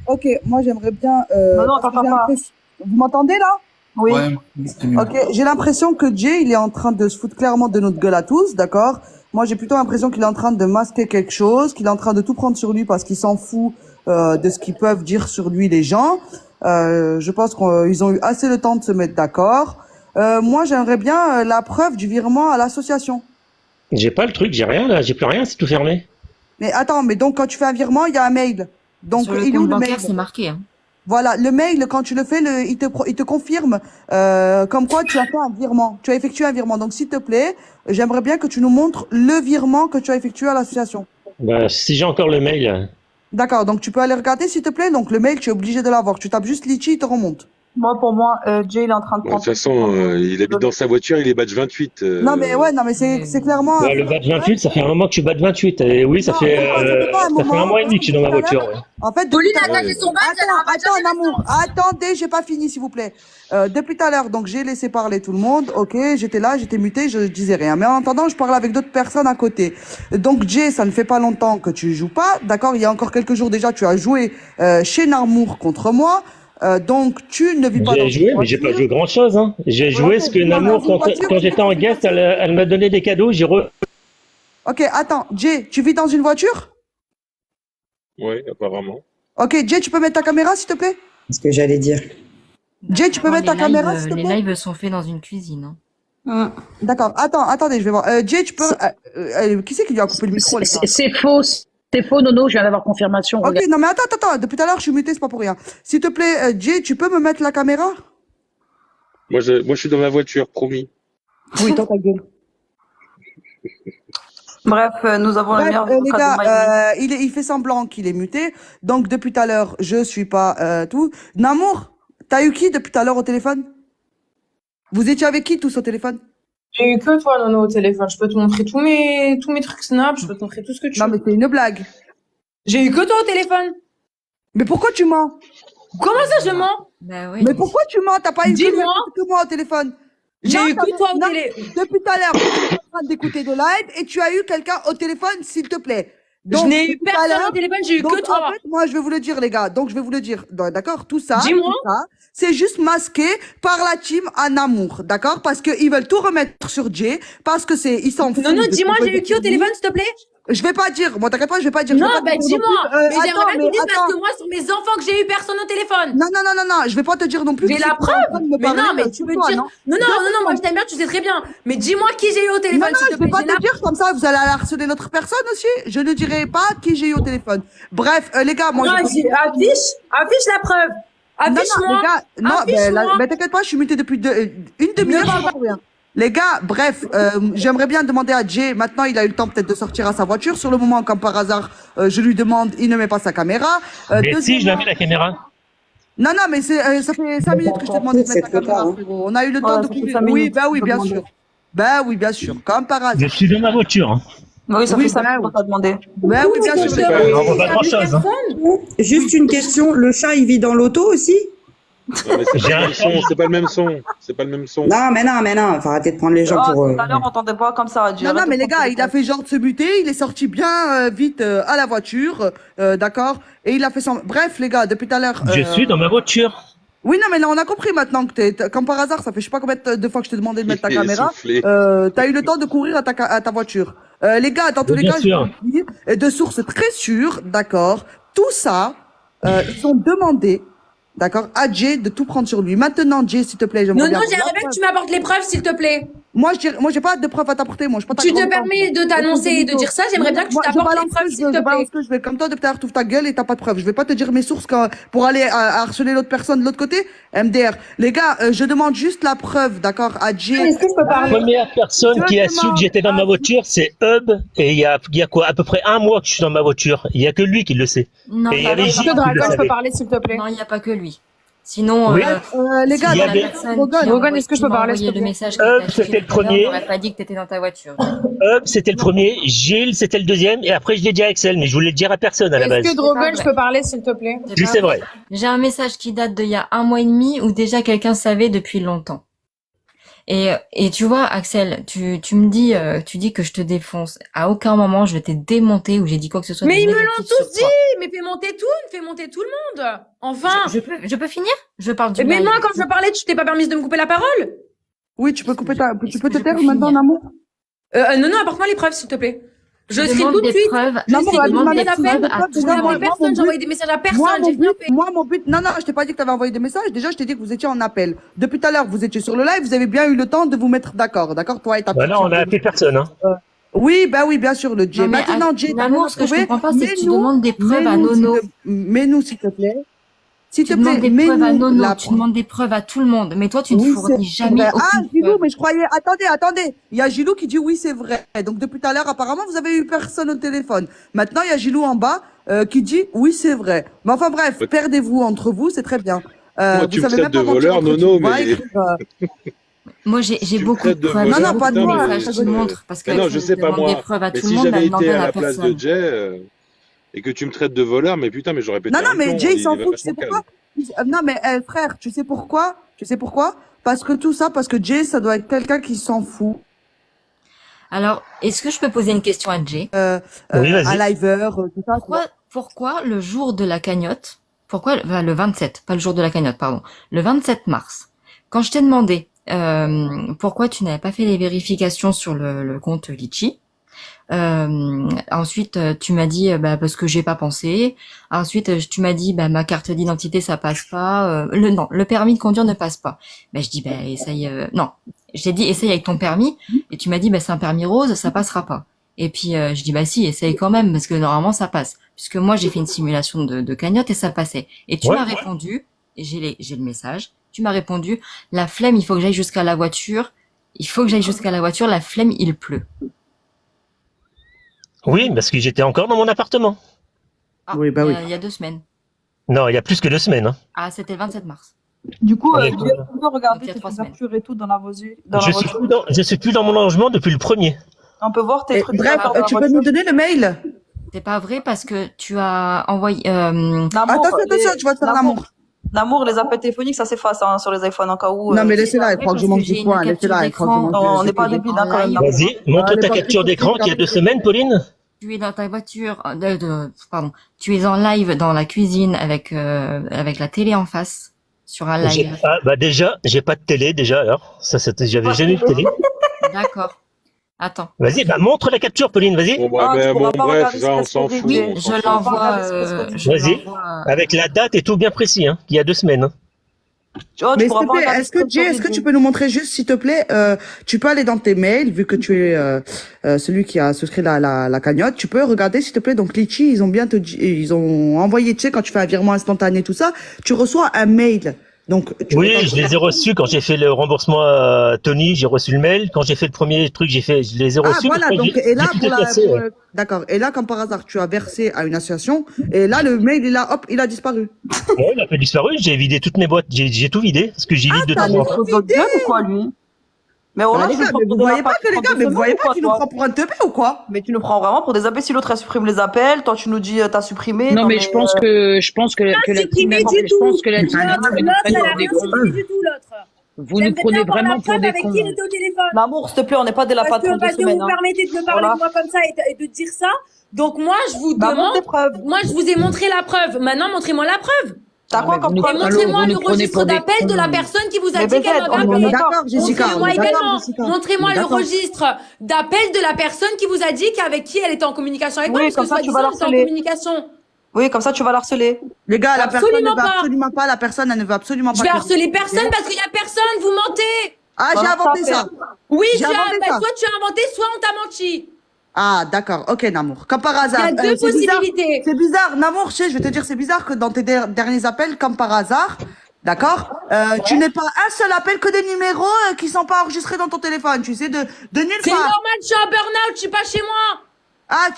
Ok, moi j'aimerais bien. Non, parce que j'ai l'impression- Vous m'entendez là? Oui. Ouais, c'est mieux. Ok, j'ai l'impression que Jay, il est en train de se foutre clairement de notre gueule à tous, d'accord? Moi, j'ai plutôt l'impression qu'il est en train de masquer quelque chose, qu'il est en train de tout prendre sur lui parce qu'il s'en fout de ce qu'ils peuvent dire sur lui les gens. Je pense qu'ils ont eu assez le temps de se mettre d'accord. Moi, j'aimerais bien la preuve du virement à l'association. J'ai pas le truc, j'ai rien là, j'ai plus rien, c'est tout fermé. Mais attends, mais donc quand tu fais un virement, il y a un mail. Donc Sur le il est où compte le mail? bancaire, c'est marqué. Hein. Voilà, le mail, quand tu le fais, il te confirme comme quoi tu as fait un virement, tu as effectué un virement. Donc, s'il te plaît, j'aimerais bien que tu nous montres le virement que tu as effectué à l'association. Bah, si j'ai encore le mail. D'accord, donc tu peux aller regarder, s'il te plaît. Donc, le mail, tu es obligé de l'avoir. Tu tapes juste Litchi, il te remonte. Pour moi, Jay, il est en train de Bon, de toute façon, il habite dans sa voiture, il est badge 28. Non, mais ouais, non, mais c'est clairement. Ouais, le badge 28, ça fait un moment que je suis badge 28. Et oui, ça Non, fait, pourquoi ça fait pas un ça fait moment un mois et demi que je suis dans ma voiture. Ouais. En fait, Pauline depuis tout a à l'heure- gagné son badge, elle a un badge Attends, avec amour, attendez, j'ai pas fini, s'il vous plaît. Depuis tout à l'heure, donc j'ai laissé parler tout le monde, ok, j'étais là, j'étais mutée, je disais rien. Mais en attendant, je parlais avec d'autres personnes à côté. Donc Jay, ça ne fait pas longtemps que tu joues pas, d'accord, il y a encore quelques jours déjà, tu as joué chez Narmour contre moi. Donc tu ne vis pas dans J'ai une joué, mais j'ai voiture. pas joué grand chose. Hein. J'ai joué ce que Namour, quand j'étais en guest, elle m'a donné des cadeaux. Ok, attends, Jay, tu vis dans une voiture? Oui, apparemment. Ok, Jay, tu peux mettre ta caméra, s'il te plaît? C'est ce que j'allais dire. Jay, tu peux mettre ta Les caméra, lives, s'il te les plaît? lives sont faits dans une cuisine. Hein. D'accord, attendez, je vais voir. Jay, tu peux... qui c'est qui lui a coupé le micro, les gars? C'est faux. C'est faux, Nono. Je viens d'avoir confirmation. Ok, Regarde. non mais attends, depuis tout à l'heure je suis muté, c'est pas pour rien. S'il te plaît, Jay, tu peux me mettre la caméra? Moi, je suis dans ma voiture, promis. Oui, dans ta gueule. Bref, nous avons le Bref, meilleur les avocat de Miami. gars, il fait semblant qu'il est muté. Donc, depuis tout à l'heure, je suis pas tout. Namour, t'as eu qui depuis tout à l'heure au téléphone? Vous étiez avec qui tous au téléphone? J'ai eu que toi, Nono, au téléphone. Je peux te montrer tous mes trucs Snap, je peux te montrer tout ce que tu Non, veux. mais c'est une blague. J'ai eu que toi au téléphone. Mais pourquoi tu mens? Comment ça, je mens? Bah oui. Mais pourquoi tu mens? T'as pas eu Dis-moi. que moi au téléphone. J'ai Non, eu que toi au non, télé. depuis tout à l'heure, tu es en train d'écouter de live et tu as eu quelqu'un au téléphone, s'il te plaît. Je n'ai eu depuis tout à personne l'heure- au téléphone, j'ai eu donc, que toi. en fait, moi, je vais vous le dire, les gars. Donc, je vais vous le dire. D'accord? Tout ça, Dis-moi. c'est juste masqué par la team en amour. D'accord? Parce qu'ils veulent tout remettre sur Jay. Parce que ils s'en foutent. Nono, de dis-moi, ce qu'on j'ai peut eu qui au dire. téléphone, s'il te plaît? Je vais pas dire. Moi, t'inquiète pas, je vais pas dire. Je Non, vais pas bah dire non dis-moi. plus. Mais j'aimerais bien que tu dises parce attends. que moi, sur mes enfants que j'ai eu personne au téléphone. Non, non, non, non, non, je vais pas te dire non plus. J'ai que la c'est toi en train de me Mais parler, non, mais tu sur peux toi, dire. non? Non, moi je t'aime bien, tu sais très bien. Mais dis-moi qui j'ai eu au Non, téléphone, non, s'il je te vais plaît. pas J'ai la te dire comme ça, vous allez harceler notre personne aussi. Je ne dirai pas qui j'ai eu au téléphone. Bref, les gars, moi, Non, affiche la preuve. non, non, Affiche-moi. les gars, non, Affiche-moi. mais t'inquiète pas, je suis mutée depuis une demi-heure, Ne je sais pas rien. Les gars, bref, j'aimerais bien demander à Jay, maintenant il a eu le temps peut-être de sortir à sa voiture. Sur le moment, comme par hasard, je lui demande, il ne met pas sa caméra. Mais si, je la mets la caméra. Non, non, mais ça fait 5 minutes que je te demande de mettre ta caméra, frérot. On a eu le temps de ça fait couvrir. 5 Oui, minutes, bah oui, je bien demandais. sûr. Bah oui, bien sûr, comme par hasard. Je suis dans ma voiture. Hein. Bah oui, ça Oui, fait ça bah qu'on t'a demandé. Bah oui, bien sûr. c'est pas- On voit pas grand-chose. Hein. Juste une question, le chat, il vit dans l'auto aussi? Non, mais c'est pas le même son, c'est pas le même son. C'est pas le même son. Non, mais non, faut arrêter de prendre les gens Ah, pour... tout à l'heure, on t'entendait pas comme ça. Non, non, mais les gars, il a fait genre de se buter, il est sorti bien vite à la voiture, d'accord? Et il a fait son... Bref, les gars, depuis tout à l'heure... Je suis dans ma voiture. Oui, non, mais là, on a compris maintenant que comme par hasard, ça fait je sais pas combien de fois que je t'ai demandé de mettre ta Il est caméra. soufflé. T'as eu le temps de courir à ta voiture. Les gars, dans tous les Bien cas, sûr. je vous le dis, de sources très sûres, d'accord? Tout ça, ils ont demandé, d'accord, à Jay de tout prendre sur lui. Maintenant, Jay, s'il te plaît, je me Nono, regarde. j'aimerais bien que tu m'apportes les preuves, s'il te plaît. Moi, j'ai pas de preuves à t'apporter, moi. Je suis pas ta Tu te grande permets de t'annoncer et de dire ça, j'aimerais bien que tu Moi, je t'apportes balance les preuves, ce que s'il je te veux, je balance plaît. ce que je veux. Comme toi, depuis tout à l'heure, t'ouvres ta gueule et t'as pas de preuves. Je vais pas te dire mes sources pour aller harceler l'autre personne de l'autre côté. MDR. Les gars, je demande juste la preuve, d'accord, à Jay. Est-ce que je peux La parler? première personne qui a su que j'étais dans ma voiture, c'est Hub. Et il y a quoi? À peu près un mois que je suis dans ma voiture. Il y a que lui qui le sait. Non, Et il y avait Est-ce Gilles que qui le Dragon, je savait. peux parler, s'il te plaît? non, il n'y a pas que lui. Sinon, Oui. Les gars, Il y la avait- personne Rogan, qui a Rogan, envoyé- est-ce que je qui peux m'a parler, envoyé s'il te le plaît? message C'était le tout à l'heure, premier. n'aurait pas dit que t'étais dans ta voiture. Hub, c'était le premier. Gilles, c'était le deuxième. Et après, je l'ai dit à Axel, mais je voulais le dire à personne à la base. Est-ce que Drogon, pas je vrai. peux parler, s'il te plaît? Oui, c'est vrai. J'ai un message qui date d'il y a 1 mois et demi où déjà quelqu'un savait depuis longtemps. Et tu vois, Axel, tu me dis, tu dis que je te défonce. À aucun moment je t'ai démonté ou j'ai dit quoi que ce soit. Mais de ils me négatif l'ont sur tous toi. dit! Mais fais monter tout le monde! Enfin! Je peux finir? Je parle du Mais live. moi, quand je parlais, tu t'es pas permise de me couper la parole? Oui, tu peux couper tu peux te je taire peux maintenant, finir Namour? Non, apporte-moi les preuves, s'il te plaît. Je Je serai demande tout de des suite. preuves. Je Non, sais mais que demande tout le des monde preuves. appelle. Déjà, J'ai moi, appelé mon personne, but- j'ai envoyé des messages à Moi, personne, j'ai rien fait. mon but, non, je t'ai pas dit que t'avais envoyé des messages. Déjà, je t'ai dit que vous étiez en appel. Depuis tout à l'heure, vous étiez sur le live, vous avez bien eu le temps de vous mettre d'accord, toi et ta Bah petite là, on a sœur. appelé personne. Hein. Oui, bah oui, bien sûr, le Jay. Non, mais Maintenant, Jay, t'as Namour, rien ce que je trouvé. comprends pas, c'est que tu Mets-nous- demandes des preuves à mets-nous, Nono. Mets-nous, s'il te plaît. S'il Tu te plaît, demandes des preuves à mets-nous Nono, la tu demandes des preuves à tout le monde, mais toi tu ne Oui, fournis c'est jamais vrai. Ah, aucune Gilou, preuve. mais je croyais. Attendez. Il y a Gilou qui dit oui, c'est vrai. Donc, depuis tout à l'heure, apparemment, vous avez eu personne au téléphone. Maintenant, il y a Gilou en bas qui dit oui, c'est vrai. Mais enfin, bref, Ouais. perdez-vous entre vous, c'est très bien. Moi, Vous tu me savez traites même pas de mentir voleur, entre Nono, vous. Va mais- écrire, Moi j'ai Tu me beaucoup de traites de preuves. voleur, Non, non, pas de J'ai moi, beaucoup de messages qui mais- montrent parce que Mais non, je sais pas demande moi. des preuves à Mais tout si le monde, j'avais elle n'en été donne à à la place de personne. Jay et que tu me traites de voleur, mais putain, mais j'aurais pété Non, non, un mais plomb, Jay, il s'en va fout. Tu sais vachement pourquoi? Non, mais frère, tu sais pourquoi? Parce que tout ça, parce que Jay, ça doit être quelqu'un qui s'en fout. Alors, est-ce que je peux poser une question à Jay? Oui, vas-y. Un liver, tout ça. Pourquoi le jour de la cagnotte, enfin, le 27, pas le jour de la cagnotte, pardon, le 27 mars, quand je t'ai demandé pourquoi tu n'avais pas fait les vérifications sur le compte Litchi, ensuite tu m'as dit parce que j'ai pas pensé. Ensuite tu m'as dit ma carte d'identité ça passe pas. Le permis de conduire ne passe pas. Je dis essaye. Non, j'ai dit essaye avec ton permis et tu m'as dit c'est un permis rose, ça passera pas. Et puis je dis si, essaye quand même parce que normalement ça passe. Puisque moi j'ai fait une simulation de cagnotte et ça passait. Et tu Ouais. m'as répondu, et j'ai le message. Tu m'as répondu la flemme, il faut que j'aille jusqu'à la voiture. La flemme, il pleut. Oui, parce que j'étais encore dans mon appartement. Ah, Oui, bah oui. Il y a 2 semaines. Non, il y a plus que 2 semaines. Hein. Ah, c'était le 27 mars. Du coup, Ouais, tu peux regarder il y a tes 3 semaines. couvertures et tout dans la voiture. Je suis plus dans mon logement depuis le 1er. On peut voir tes trucs. Bref, dans la tu peux voiture. nous donner le mail? C'est pas vrai parce que tu as envoyé. L'amour, Attention, tu vas te faire l'amour. L'amour, les appels téléphoniques, ça s'efface hein, sur les iPhones en cas où. Non, mais c'est laissez-la, pas elle vrai croit que je parce manque que j'ai du une poing. capture Laissez-la, elle croit que je manque Non, on n'est pas j'ai débile, en hein, quand même. live. Vas-y, montre elle est ta pas capture très d'écran qui a 2 semaines, Pauline. Tu es dans ta voiture, pardon. Tu es en live dans la cuisine avec la télé en face sur un live. Déjà, j'ai pas de télé déjà alors. J'avais jamais eu de télé. D'accord. Attends. Vas-y, montre la capture, Pauline, vas-y. Bref, ça, on s'en fout. Oui, je l'envoie. Vas-y, avec la date et tout bien précis, hein, qu'il y a 2 semaines. Hein. Mais s'il te plaît, est-ce que tu peux nous montrer juste, s'il te plaît, tu peux aller dans tes mails, vu que tu es celui qui a souscrit la cagnotte, tu peux regarder, s'il te plaît. Donc Litchi, ils ont envoyé, tu sais, quand tu fais un virement instantané, tout ça, tu reçois un mail. Donc oui, je les ai reçus quand j'ai fait le remboursement à Tony, j'ai reçu le mail. Quand j'ai fait le premier truc, je les ai reçus. Ah voilà, donc et là d'accord. Et là, comme par hasard, tu as versé à une association, et là le mail il a disparu. Ouais, il a fait disparu. J'ai vidé toutes mes boîtes, j'ai tout vidé parce que j'y lis de temps en temps. Pourquoi lui? Mais on les gars, vous voyez pas que les gars, mais vous voyez pas qu'il nous prend pour un teubé ou quoi? Mais tu nous prends vraiment pour des imbéciles. L'autre elle supprime les appels, toi tu nous dis t'as supprimé. Non, mais je pense que la team, je pense que la team, vous nous prenez vraiment pour des cons. L'amour, s'il te plaît, on n'est pas des lapins de 2 semaines. Vous permettez de me parler de moi comme ça et de dire ça. Donc moi, je vous demande. Moi, je vous ai montré la preuve. Maintenant, montrez-moi la preuve. T'as quoi comme preuve? Montrez-moi le registre d'appel de la personne qui vous a dit qu'elle m'avait appelé. Montrez-moi également. Montrez-moi le registre d'appel de la personne qui vous a dit qu'avec qui elle était en communication avec moi. Oui, comme ça, tu vas la harceler. Oui, comme ça, tu vas la harceler. Les gars, la personne ne veut absolument pas, la personne, elle ne veut absolument pas. Je vais harceler personne parce qu'il y a personne, vous mentez. Ah, j'ai inventé ça. Oui, j'ai inventé ça. Soit tu as inventé, soit on t'a menti. Ah, d'accord. Ok, Namour. Comme par hasard. Il y a 2 possibilités. C'est bizarre, Namour, je vais te dire, c'est bizarre que dans tes derniers appels, comme par hasard, d'accord, tu n'aies pas un seul appel que des numéros qui sont pas enregistrés dans ton téléphone. Tu sais, de nulle part. C'est normal, je suis en burn-out, je suis pas chez moi. Ah,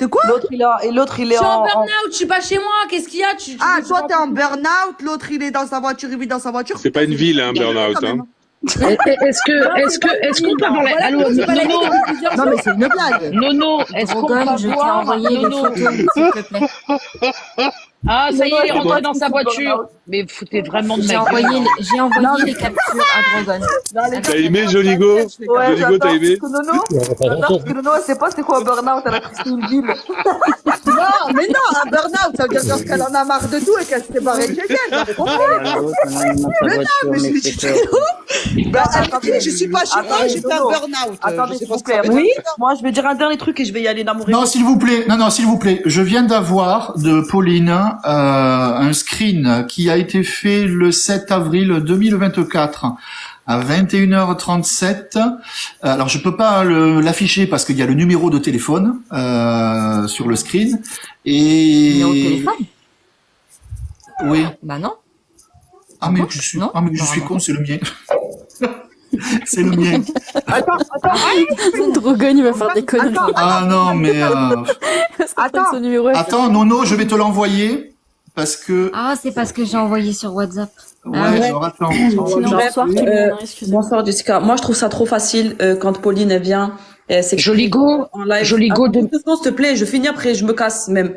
de quoi? L'autre, il est je suis en burn-out, je suis pas chez moi. Qu'est-ce qu'il y a? Toi, t'es en burn-out, l'autre, il est dans sa voiture, il vit dans sa voiture. C'est pas une ville, hein, burn-out, hein. Est-ce qu'on peut avoir allô, Nono? Non, mais c'est une blague. Nono, est-ce qu'on peut je t'ai voir envoyé les Nono? photos, s'il te plaît. Ah, ça y est, il est rentré dans sa voiture. Mais vous foutez vraiment de ma gueule. J'ai envoyé les captures à Drogon. T'as aimé, Joligo? Ouais, Joligo, t'as aimé? Parce que Nono, elle sait pas c'est quoi un burn-out, elle a cru que c'était une ville. Non, mais non, un burn-out, ça veut dire qu'elle en a marre de tout et qu'elle s'est barrée de chez elle. J'avais compris. Mais non, mais je me dis, je suis pas chez moi, j'ai fait un burn-out. Attendez, s'il vous plaît. Oui. Moi, je vais dire un dernier truc et je vais y aller, Namour. Non, s'il vous plaît. Non, s'il vous plaît. Je viens d'avoir de Pauline un screen qui a été fait le 7 avril 2024 à 21h37. Alors, je peux pas l'afficher parce qu'il y a le numéro de téléphone sur le screen. Et Numéro de téléphone? Oui. Bah non. Ah mais je suis con, c'est le mien. C'est le mien. Attends. Drogon, il va faire des conneries. Ah non, mais attends, Nono, je vais te l'envoyer parce que. Ah, c'est parce que j'ai envoyé sur WhatsApp. Ouais, alors attends. Bonsoir Jessica. Moi je trouve ça trop facile quand Pauline elle vient. C'est Joligo en live. Joligo de... S'il te plaît, je finis après, je me casse même.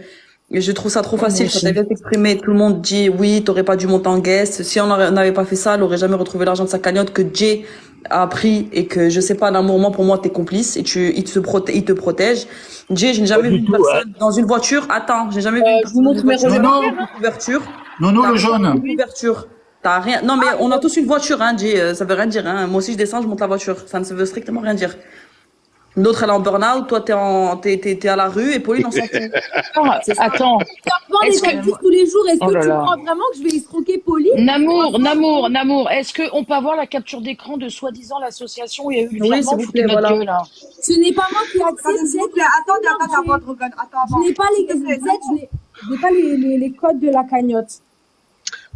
Et je trouve ça trop facile quand elle vient s'exprimer. Tout le monde dit oui, t'aurais pas dû monter en guest. Si on n'avait pas fait ça, elle aurait jamais retrouvé l'argent de sa cagnotte que Jay a pris et que je sais pas, à un moment pour moi t'es complice et il te protège. Jay, je n'ai jamais vu une personne dans une voiture. Attends, j'ai jamais vu une personne dans une couverture. Non, le jaune. Couverture. T'as rien. Non mais on a tous une voiture, hein, Jay. Ça veut rien dire. Hein. Moi aussi je descends, je monte la voiture. Ça ne veut strictement rien dire. L'autre elle est en burn-out, toi t'es à la rue et Pauline on s'en fout. Attends. Est-ce que tous les jours, est-ce que tu crois vraiment que je vais escroquer Pauline? Namour, est-ce qu'on peut avoir la capture d'écran de soi-disant l'association où il y a eu le virement de foutre notre gueule, là. Ce n'est pas moi qui accepte. Attends, je n'ai pas je n'ai pas les codes de la cagnotte.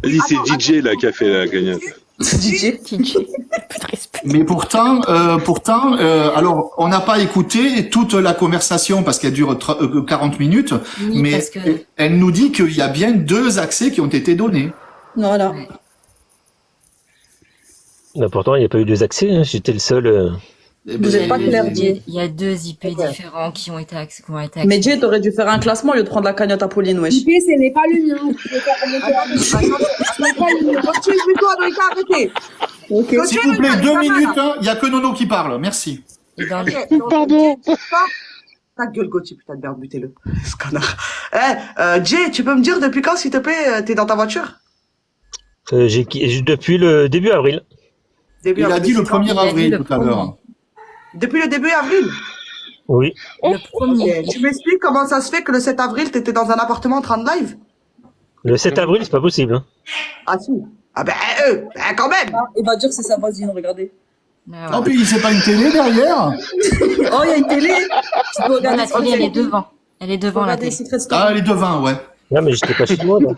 Vas-y, c'est DJ là qui a fait la cagnotte. DJ. Mais pourtant, alors, on n'a pas écouté toute la conversation parce qu'elle dure 40 minutes, Oui, mais parce que elle nous dit qu'il y a bien 2 accès qui ont été donnés. Voilà. Bah, pourtant, il n'y a pas eu 2 accès, hein. J'étais le seul. Eh Vous ben, êtes pas clair, Jay. il y a 2 IP différents qui ont été accès. Mais Jay, t'aurais dû faire un classement au lieu de prendre la cagnotte à Pauline, wesh. IP, ce n'est pas le mien. Je vais faire remonter la Ce n'est pas le mien. Gauthier, toi, Loïka, arrêtez. Ok. s'il vous plaît, 2 minutes, hein. Il y a que Nono qui parle. Merci. Et dans les... Pardon. Ta gueule, Gauthier, putain de merde, butez-le. Ce connard. Jay, tu peux me dire depuis quand, s'il te plaît, t'es dans ta voiture? Depuis le début avril. Début Il a avril. dit le 1er Il a dit avril le tout à l'heure. Depuis le début avril? Oui. Le premier. Tu m'expliques comment ça se fait que le 7 avril, t'étais dans un appartement en train de live? Le 7 avril, c'est pas possible. Hein. Ah si. Ah ben, quand même. Il va dire que c'est sa voisine, regardez. Oh, puis c'est pas une télé derrière? Oh, il y a une télé. Tu peux Non, regarder la télé, elle est devant. Elle est devant la télé. Secret Story. Ah, elle est devant, ouais. Non, mais j'étais pas chez moi, là.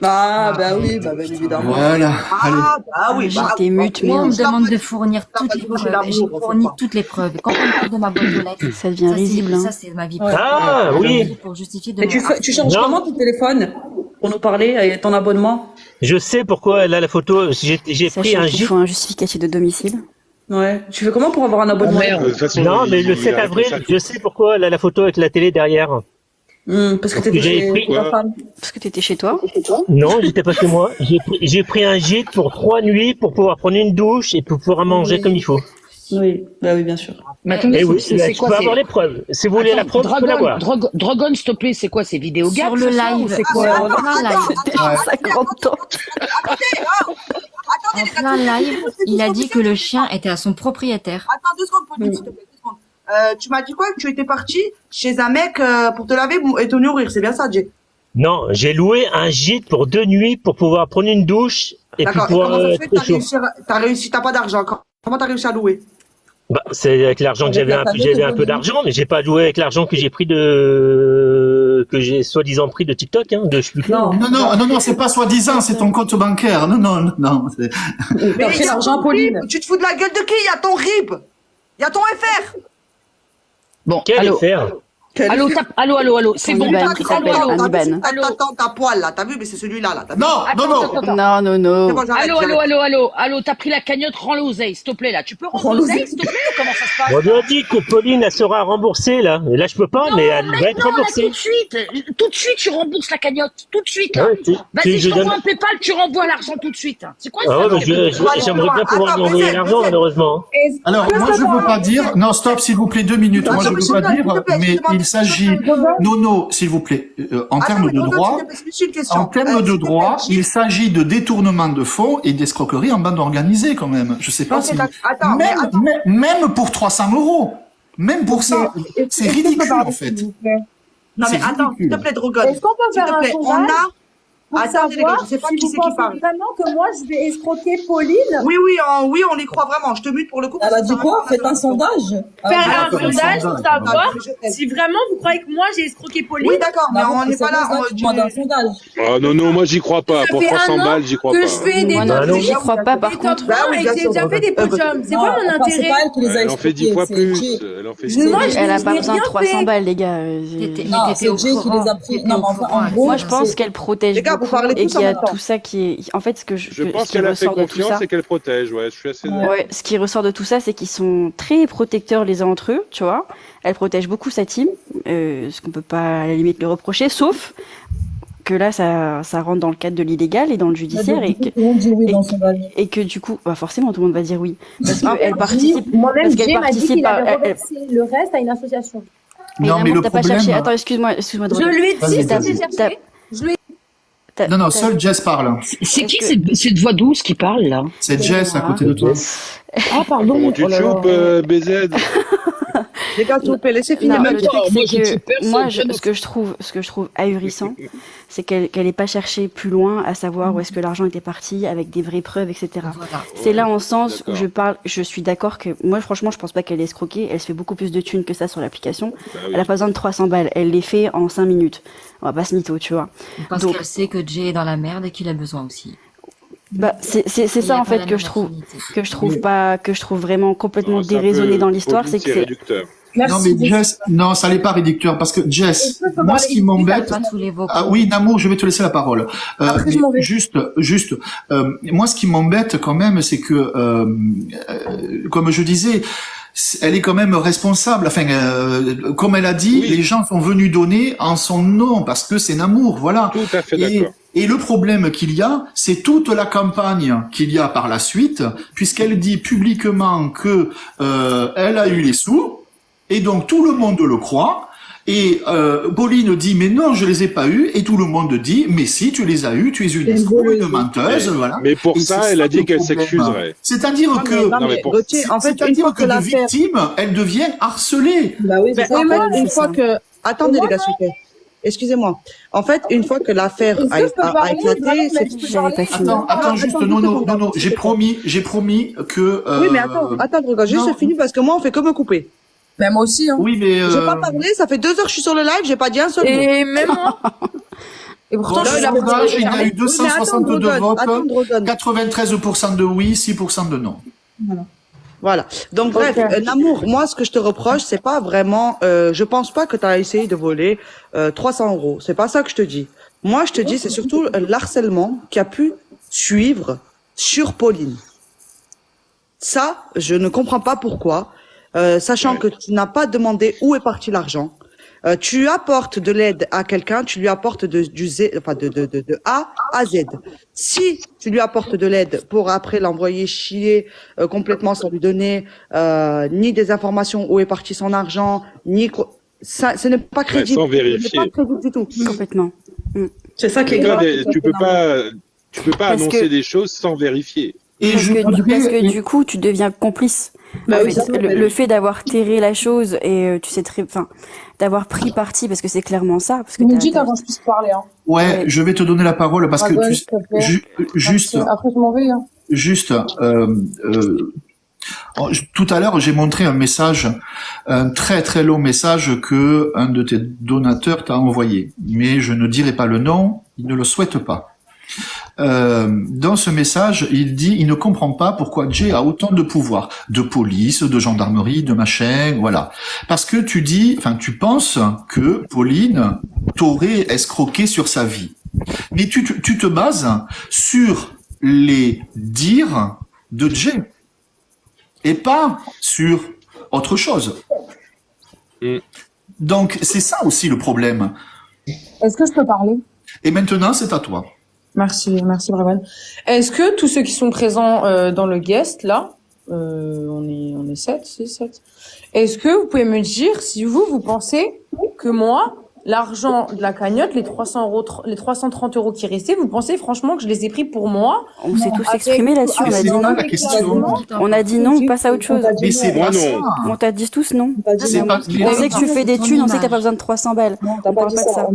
Ah, bah oui, bah bien évidemment. Voilà. Allez. Ah oui, bah, J'étais mute, Moi, on me merde. demande de fournir toutes les pas preuves. l'amour, J'ai on s'en fourni fout. toutes les preuves. Quand on parle de ma boîte aux lettres, Ça devient risible, ça hein. c'est ma vie Ouais. privée. Ah, oui. Pour justifier de Mais mon tu changes Non. comment ton téléphone pour nous parler avec ton abonnement? Je sais pourquoi elle a la photo. J'ai pris un Sachant qu'il gîte. faut un justificatif de domicile. Ouais. Tu fais comment pour avoir un abonnement? De toute façon, Non, mais le il 7 a avril, répondu je sais pourquoi elle a la photo avec la télé derrière. Parce que t'étais J'ai chez pris- ta femme. Parce que t'étais chez toi. Non, j'étais pas chez moi. J'ai pris un gîte pour 3 nuits pour pouvoir prendre une douche et pour pouvoir manger comme il faut. Oui, bah oui, bien sûr. Mais attendez, Et oui, c'est là, je quoi peux c'est... avoir les preuves. Si vous voulez la preuve, je peux l'avoir. Dragon, s'il te plaît, c'est quoi? C'est vidéo Sur le live. C'est quoi? En plein live. 50 ans. En plein live, il a dit que le chien était à son propriétaire. Attends 2 secondes, Pauline, s'il te plaît, 2 secondes. Tu m'as dit quoi? Que tu étais parti chez un mec pour te laver et te nourrir, c'est bien ça, Jay? Non, j'ai loué un gîte pour 2 nuits pour pouvoir prendre une douche et puis D'accord. Et pouvoir comment ça se fait que être t'as réussi, t'as pas d'argent? Comment t'as réussi à louer? Bah, c'est avec l'argent que Avec j'avais la famille, j'avais de un peu Pauline. d'argent, mais j'ai pas loué avec l'argent que j'ai pris que j'ai soi-disant pris de TikTok, hein, de je sais plus quoi. Non, c'est pas soi-disant, c'est ton compte bancaire. Non. T'as pris l'argent à Pauline. Tu te fous de la gueule de qui? Il y a ton RIB. Il y a ton FR. Bon, Quel allô. faire? Allô. C'est bon, Iban t'as qui pris s'appelle allô. Iban. Attends, ta poêle là, t'as vu? Mais c'est celui-là, là. T'as vu? Non. Non. C'est bon, j'arrête. Allô, t'as pris la cagnotte, rends l'oseille, s'il te plaît, là. Tu peux rendre l'oseille, s'il te plaît, ou comment ça se passe? On lui a dit que Pauline, elle sera remboursée, là. Et là, je peux pas, mais elle va être Non, là, remboursée. tout de suite, tu rembourses la cagnotte, tout de suite, là. Ouais, Vas-y, je je t'envoie donne- un PayPal, tu renvoies l'argent tout de suite. C'est quoi ça? Ah ouais, mais j'aimerais bien pouvoir lui envoyer l'argent, malheureusement. Alors, moi, je veux pas dire... Non, stop, s'il vous plaît, 2 minutes. Moi, je veux pas dire, mais il s'agit... Nono, s'il vous plaît, en termes de droit... En termes de droit, il s'agit de détournement de fonds et d'escroquerie en bande organisée, quand même. Je sais pas si... Même pour 300 €. Même pour ça. C'est ridicule, en fait. Non, mais attends, s'il te plaît, Drogon. Est-ce qu'on peut S'il faire te un plaît, sondage pour Attendez, les gars, savoir je sais pas si qui vous c'est qui pensez parle. vraiment que moi je vais escroquer Pauline? Oui, on y croit vraiment. Je te mute pour le coup. Elle a dit quoi? Faites un sondage. Faire un faire un sondage pour sondage. savoir si vraiment vous croyez que moi j'ai escroqué Pauline? Oui, d'accord, mais on n'est pas là. Tu demandes un sondage. Ah non, moi j'y crois pas. Pour Ça fait 300 un an balles, j'y crois que pas. je fais des Moi non, non plus, non. j'y crois pas, par des contre. top 1 oui, et bien que j'ai sûr, déjà fait des podiums. C'est quoi mon Enfin, c'est intérêt? pas elle qui les a Elle en fait 10 expliqués, fois c'est plus. Jay. Elle en fait Moi, je Elle a n'ai pas besoin de rien 300 fait. balles, les gars. Non, c'est Jay qui les a pris. Non, mais en gros, Moi, je pense qu'elle protège Les gars, vous beaucoup parlez et tous qu'il y en a même temps. tout ça qui est... En fait, ce Je pense qui qu'elle a fait ressort de tout ça... confiance et qu'elle protège. Ouais, je suis assez d'accord. Ouais, ce qui ressort de tout ça, c'est qu'ils sont très protecteurs les uns entre eux, tu vois. Elle protège beaucoup sa team, ce qu'on peut pas à la limite le reprocher, sauf que là, ça rentre dans le cadre de l'illégal et dans le judiciaire et tout le monde dit oui dans le sondage. que du coup, bah forcément, tout le monde va dire oui. Parce qu'elle participe... Moi-même, parce qu'elle Jay m'a dit participe qu'il à- avait elle- reversé le reste à une association. Non, mais le t'as pas problème... cherché... Attends, excuse-moi de Je revenir. lui ai dit, Vas-y, si vas-y. j'ai cherché. Je lui ai Non, seul Jess parle. C'est qui Est-ce que- cette voix douce qui parle, là? C'est Jess à côté de toi. Ah, pardon. Comment tu oh là là. choupes, BZ? Les gars, s'il vous plaît, laissez Non, finir. même le pas, truc, moi, c'est je que suis personne, moi, je ne- ce que je trouve ahurissant, c'est qu'elle n'ait pas cherché plus loin à savoir où est-ce que l'argent était parti avec des vraies preuves, etc. Voilà. C'est là en sens où D'accord. je suis d'accord que moi, franchement, je pense pas qu'elle ait escroqué. Elle se fait beaucoup plus de thunes que ça sur l'application. Bah oui. Elle a pas besoin de 300 balles. Elle les fait en 5 minutes. On va pas se mytho, tu vois. Parce Donc- qu'elle sait que Jay est dans la merde et qu'il a besoin aussi. Bah, c'est ça en fait que je trouve vraiment complètement déraisonné dans l'histoire, c'est que c'est réducteur. Non, mais Jess, non, ça n'est pas réducteur parce que Jess, moi, ce qui m'embête, ah oui, Namour, je vais te laisser la parole. Après, je m'en vais. Juste, moi, ce qui m'embête quand même, c'est que, comme je disais, elle est quand même responsable. Enfin, comme elle a dit, les gens sont venus donner en son nom parce que c'est Namour, voilà. Tout à fait d'accord. Et le problème qu'il y a, c'est toute la campagne qu'il y a par la suite, puisqu'elle dit publiquement que elle a eu les sous. Et donc tout le monde le croit, et Pauline dit mais non je les ai pas eus, et tout le monde dit mais si tu les as eus, tu es une escroc, une menteuse, voilà. Mais pour Et ça, c'est elle a dit le qu'elle problème. s'excuserait. C'est-à-dire Non, que, mais- non, mais Gauthier, en fait, une fois que de l'affaire- victime, elle devient harcelée. Bah oui, Mais c'est ça. en En fait, fait, une c'est fois ça. que... Attendez les gars, s'il vous plaît. Excusez-moi. En fait, une fois que l'affaire a éclaté, c'est... j'avais pas fini. Attends, juste, non, j'ai promis que... Oui, mais attends, regarde, juste non. c'est fini parce que moi, on fait que me couper. Ben, moi aussi, hein. Oui, mais... J'ai pas parlé, ça fait 2 heures que je suis sur le live, j'ai pas dit un seul mot. Et même moi. Et pourtant, Dans je le suis la sondage, il y a eu Oui, mais 262 attends, votes, Drogon. 93% de oui, 6% de non. Voilà. Donc bref, Namour, moi ce que je te reproche, c'est pas vraiment, je pense pas que tu as essayé de voler 300 €. C'est pas ça que je te dis. Moi, je te dis, c'est surtout l'harcèlement qui a pu suivre sur Pauline. Ça, je ne comprends pas pourquoi, sachant que tu n'as pas demandé où est parti l'argent. Tu apportes de l'aide à quelqu'un, tu lui apportes de A à Z. Si tu lui apportes de l'aide pour après l'envoyer chier complètement sans lui donner ni des informations où est parti son argent, ni ça, ce n'est pas crédible. sans Ce n'est vérifier. pas crédible du tout. Complètement. C'est ça qui est Tu grave. peux pas Parce annoncer que- des choses sans vérifier. Et Parce je que voudrais- du coup, tu deviens complice. Bah En oui, fait, c'est ça, le fait d'avoir terré la chose et tu sais très, enfin, d'avoir pris parti parce que c'est clairement ça. Parce que Tu me t'as- dis t'as- avant que je puisse parler, hein. Ouais, je vais te donner la parole parce que Ouais, s'il te plaît. juste, Après, je m'en vais, hein. juste, tout à l'heure, j'ai montré un message, un très très long message que un de tes donateurs t'a envoyé, mais je ne dirai pas le nom, il ne le souhaite pas. Dans ce message, il dit, il ne comprend pas pourquoi Jay a autant de pouvoir, de police, de gendarmerie, de machin, voilà. Parce que tu dis, enfin, tu penses que Pauline t'aurait escroqué sur sa vie. Mais tu te bases sur les dires de Jay. Et pas sur autre chose. Mm. Donc, c'est ça aussi le problème. Est-ce que je peux parler? Et maintenant, c'est à toi. Merci Bravan. Est-ce que tous ceux qui sont présents dans le guest là, on est 7, c'est 7. Est-ce que vous pouvez me dire si vous pensez que moi, l'argent de la cagnotte, les 330 € qui restaient, vous pensez franchement que je les ai pris pour moi? On s'est tous Avec- exprimés là-dessus. On Mais a c'est dit pas non. la question. On a dit non, on passe à autre chose. Mais c'est Moi, pas non. ça. On t'a dit tous non. C'est pas On sait que tu fais des thunes, on sait que t'as pas besoin de 300 balles. On parle pas de ça.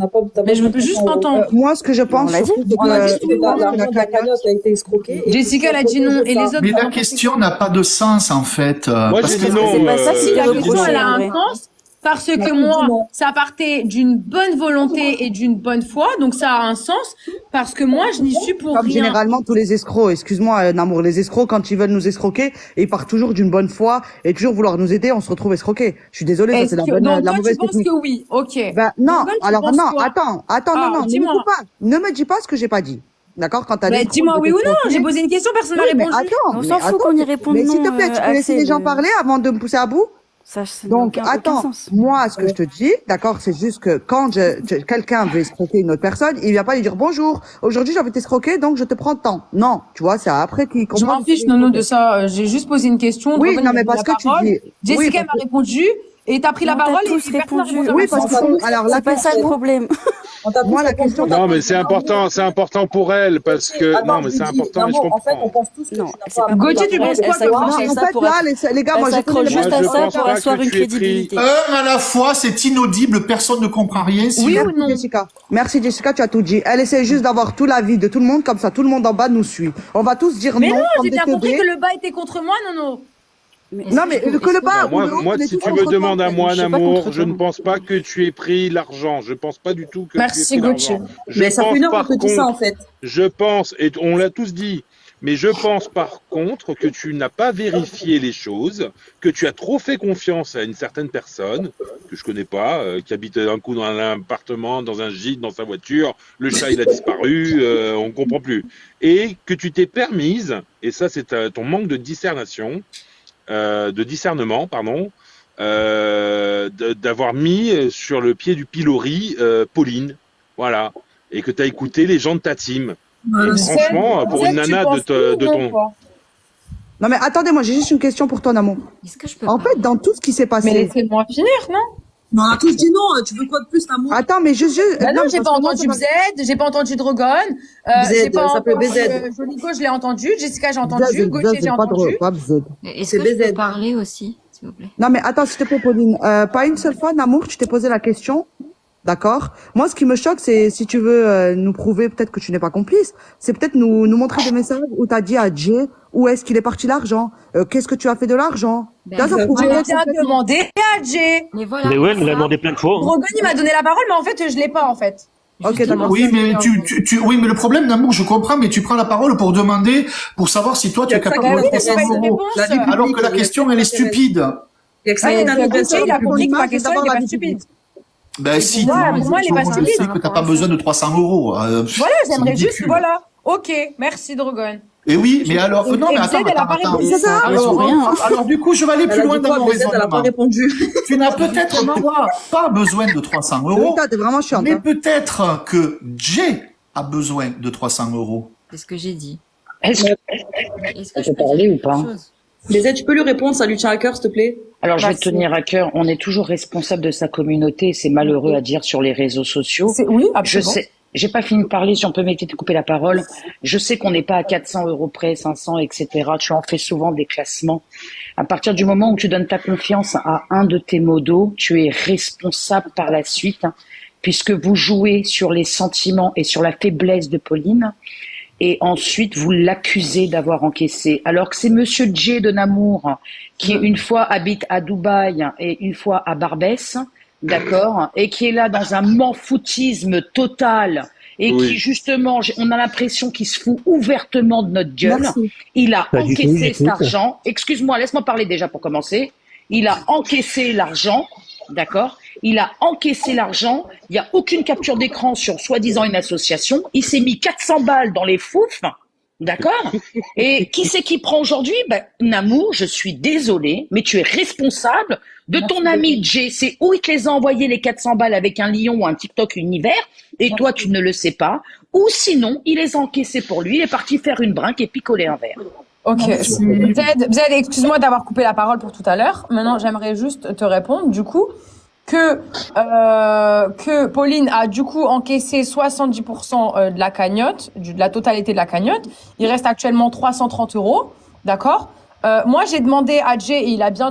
Mais je veux juste entendre. Moi, ce que je pense, On l'a dit. surtout, c'est On a que- dit tout le monde. que la cagnotte a été escroquée. Jessica elle a dit non et les autres. Mais la question n'a pas de sens, en fait. Moi, parce j'ai que dit non. c'est pas ça Si qui la est question reproché, elle a en un vrai. sens parce que moi ça partait d'une bonne volonté et d'une bonne foi, donc ça a un sens parce que moi je n'y suis pour Comme rien. généralement tous les escrocs, excuse-moi Namour, les escrocs quand ils veulent nous escroquer, ils partent toujours d'une bonne foi et toujours vouloir nous aider, on se retrouve escroqué. Je suis désolée, ça Est-ce c'est la que- bonne, donc la toi mauvaise tu penses technique. que oui, ok. Ben non, Morgane, tu alors penses non, quoi? attends, Ah, non, ne dis-moi. me dis pas, ne me dis pas ce que j'ai pas dit. D'accord, quand t'as Bah, des dis-moi oui ou non, j'ai posé une question, personne n'a Oui, mais répondu. attends, On mais s'en fout attends, qu'on y réponde mais s'il te non, plaît, tu peux laisser Axel, les gens parler avant de me pousser à bout. Ça n'a Donc aucun attends, sens. moi ce que je te dis, d'accord, c'est juste que quand quelqu'un veut escroquer une autre personne, il vient pas lui dire bonjour, aujourd'hui j'ai envie de t'escroquer donc je te prends de temps. Non, tu vois, c'est après qu'il Je comprend. m'en fiche, Nono, de ça. J'ai juste posé une question. Oui, Drogon, non il a mais pris parce la que tu parole. dis. Jessica Oui, m'a répondu et t'as pris la On t'a parole et tous personne n'a répondu. répondu à Oui, ma parce question. que alors la C'est pas ça le question, problème. moi la question. Non, mais c'est important pour elle parce que non, mais c'est important et je comprends. pense tous que Non, tu n'as c'est pas Gauthier, tu penses Elle quoi s'accroche Non, à en ça fait pour là, les gars, moi elle je connais s'accroche les juste Moi, à je ça pense pour pas asseoir que une tu aies pris- crédibilité. À la fois, c'est inaudible, personne ne comprend rien. Si Oui on- ou non? Jessica. Merci Jessica, tu as tout dit. Elle essaie juste d'avoir tout l'avis de tout le monde, comme ça tout le monde en bas nous suit. On va tous dire Mais non, non, comme j'ai des bien compris teubés. que le bas était contre moi, Nono. Non mais que le bas, Moi, ou le haut, moi, on est si tous tu me contre toi. demandes à moi, Je suis pas Namour, contre je toi. ne pense pas que tu aies pris l'argent. Je pense pas du tout que Merci, tu aies pris Gauthier. l'argent. Je Mais ça fait pense, une heure par qu'on te dit ça en contre, fait. je pense, et on l'a tous dit, Mais je pense par contre que tu n'as pas vérifié les choses, que tu as trop fait confiance à une certaine personne, que je connais pas, qui habite un coup dans un appartement, dans un gîte, dans sa voiture, le chat il a disparu, on comprend plus. Et que tu t'es permise, et ça c'est ton manque de discernement, pardon, d'avoir mis sur le pied du pilori Pauline, voilà, et que tu as écouté les gens de ta team. Et franchement, pour une nana de ton... Non mais attendez, moi j'ai juste une question pour ton amour. Est-ce que je peux En fait, dans tout ce qui s'est passé... Mais laissez-moi finir, non? Non, on a tous dit non, tu veux quoi de plus, l'amour? Attends, mais je... Bah non, j'ai parce pas que moi, entendu ça m'a- BZ, j'ai pas entendu Drogon, j'ai BZ, pas ça s'appelle entendu BZ. Jolico, je l'ai entendu, Jessica j'ai entendu, Bzz, Gauthier Bzz, j'ai pas entendu. drôle, pas Bzz. Est-ce que je peux parler aussi, s'il vous plaît? Non mais attends, s'il te plaît, Pauline. Pas une seule fois, Namour, tu t'es posé la question. D'accord. Moi, ce qui me choque, c'est si tu veux nous prouver peut-être que tu n'es pas complice, c'est peut-être nous montrer des messages où t'as dit à Jay où est-ce qu'il est parti l'argent, qu'est-ce que tu as fait de l'argent. Là, ça prouve J'ai bien bien demandé à Jay. Mais voilà. Mais ouais, elle me l'a demandé plein de fois. Drogon il m'a donné la parole, mais en fait je l'ai pas en fait. Ok, d'accord. Oui, mais oui, mais le problème, Namour, je comprends, mais tu prends la parole pour demander, pour savoir si toi tu es capable de 300 euros. Alors que la question, elle est stupide. Il y a que ça qui est Gauthier il a compris que ma question elle est pas stupide. Ben si, pour moi, elle est pas je stupide. sais que t'as pas besoin de 300 euros. Voilà, c'est j'aimerais juste, ridicule. voilà. Ok, merci Drogon. Et oui, mais alors, non, mais Et attends, Bzed, elle a pas attends. répondu. C'est ça. Alors, du coup, je vais aller plus loin dans mon Elle a pas raisonnement. répondu. Tu n'as peut-être pas besoin de 300 euros, Putain, t'es vraiment chiante. mais Hein. peut-être que Jay a besoin de 300 euros. C'est ce que j'ai dit. Est-ce que Est-ce que tu je peux peux parler dire ou pas? quelque chose? BZ, tu peux lui répondre, ça lui tient à cœur, s'il te plaît? Alors, je vais Vas-y. tenir à cœur. On est toujours responsable de sa communauté. C'est malheureux à dire sur les réseaux sociaux. Oui, Je absolument. sais, j'ai pas fini de parler, si on peut m'éviter de couper la parole. Je sais qu'on n'est pas à 400 euros près, 500, etc. Tu en fais souvent des classements. À partir du moment où tu donnes ta confiance à un de tes modos, tu es responsable par la suite, hein, puisque vous jouez sur les sentiments et sur la faiblesse de Pauline. Et ensuite, vous l'accusez d'avoir encaissé. Alors que c'est Monsieur Jay de Namour, qui une fois habite à Dubaï et une fois à Barbès, d'accord, et qui est là dans un manfoutisme total, et Oui. qui justement, on a l'impression qu'il se fout ouvertement de notre gueule. Merci. Il a Pas du tout, encaissé j'écoute. cet argent. Excuse-moi, laisse-moi parler déjà pour commencer. Il a encaissé l'argent, d'accord? Il a encaissé l'argent. Il n'y a aucune capture d'écran sur soi-disant une association. Il s'est mis 400 balles dans les foufs, d'accord? Et qui c'est qui prend aujourd'hui? Ben, Namour, je suis désolée, mais tu es responsable de ton ami Jay. C'est où il te les a envoyés les 400 balles avec un lion ou un TikTok univers, et toi tu ne le sais pas. Ou sinon, il les a encaissés pour lui, il est parti faire une brinque et picoler un verre. Ok. Zed, excuse-moi d'avoir coupé la parole pour tout à l'heure. Maintenant, j'aimerais juste te répondre, du coup, que Pauline a du coup encaissé 70% de la cagnotte, de la totalité de la cagnotte. Il reste actuellement 330 euros, d'accord? Moi, j'ai demandé à Jay et il a bien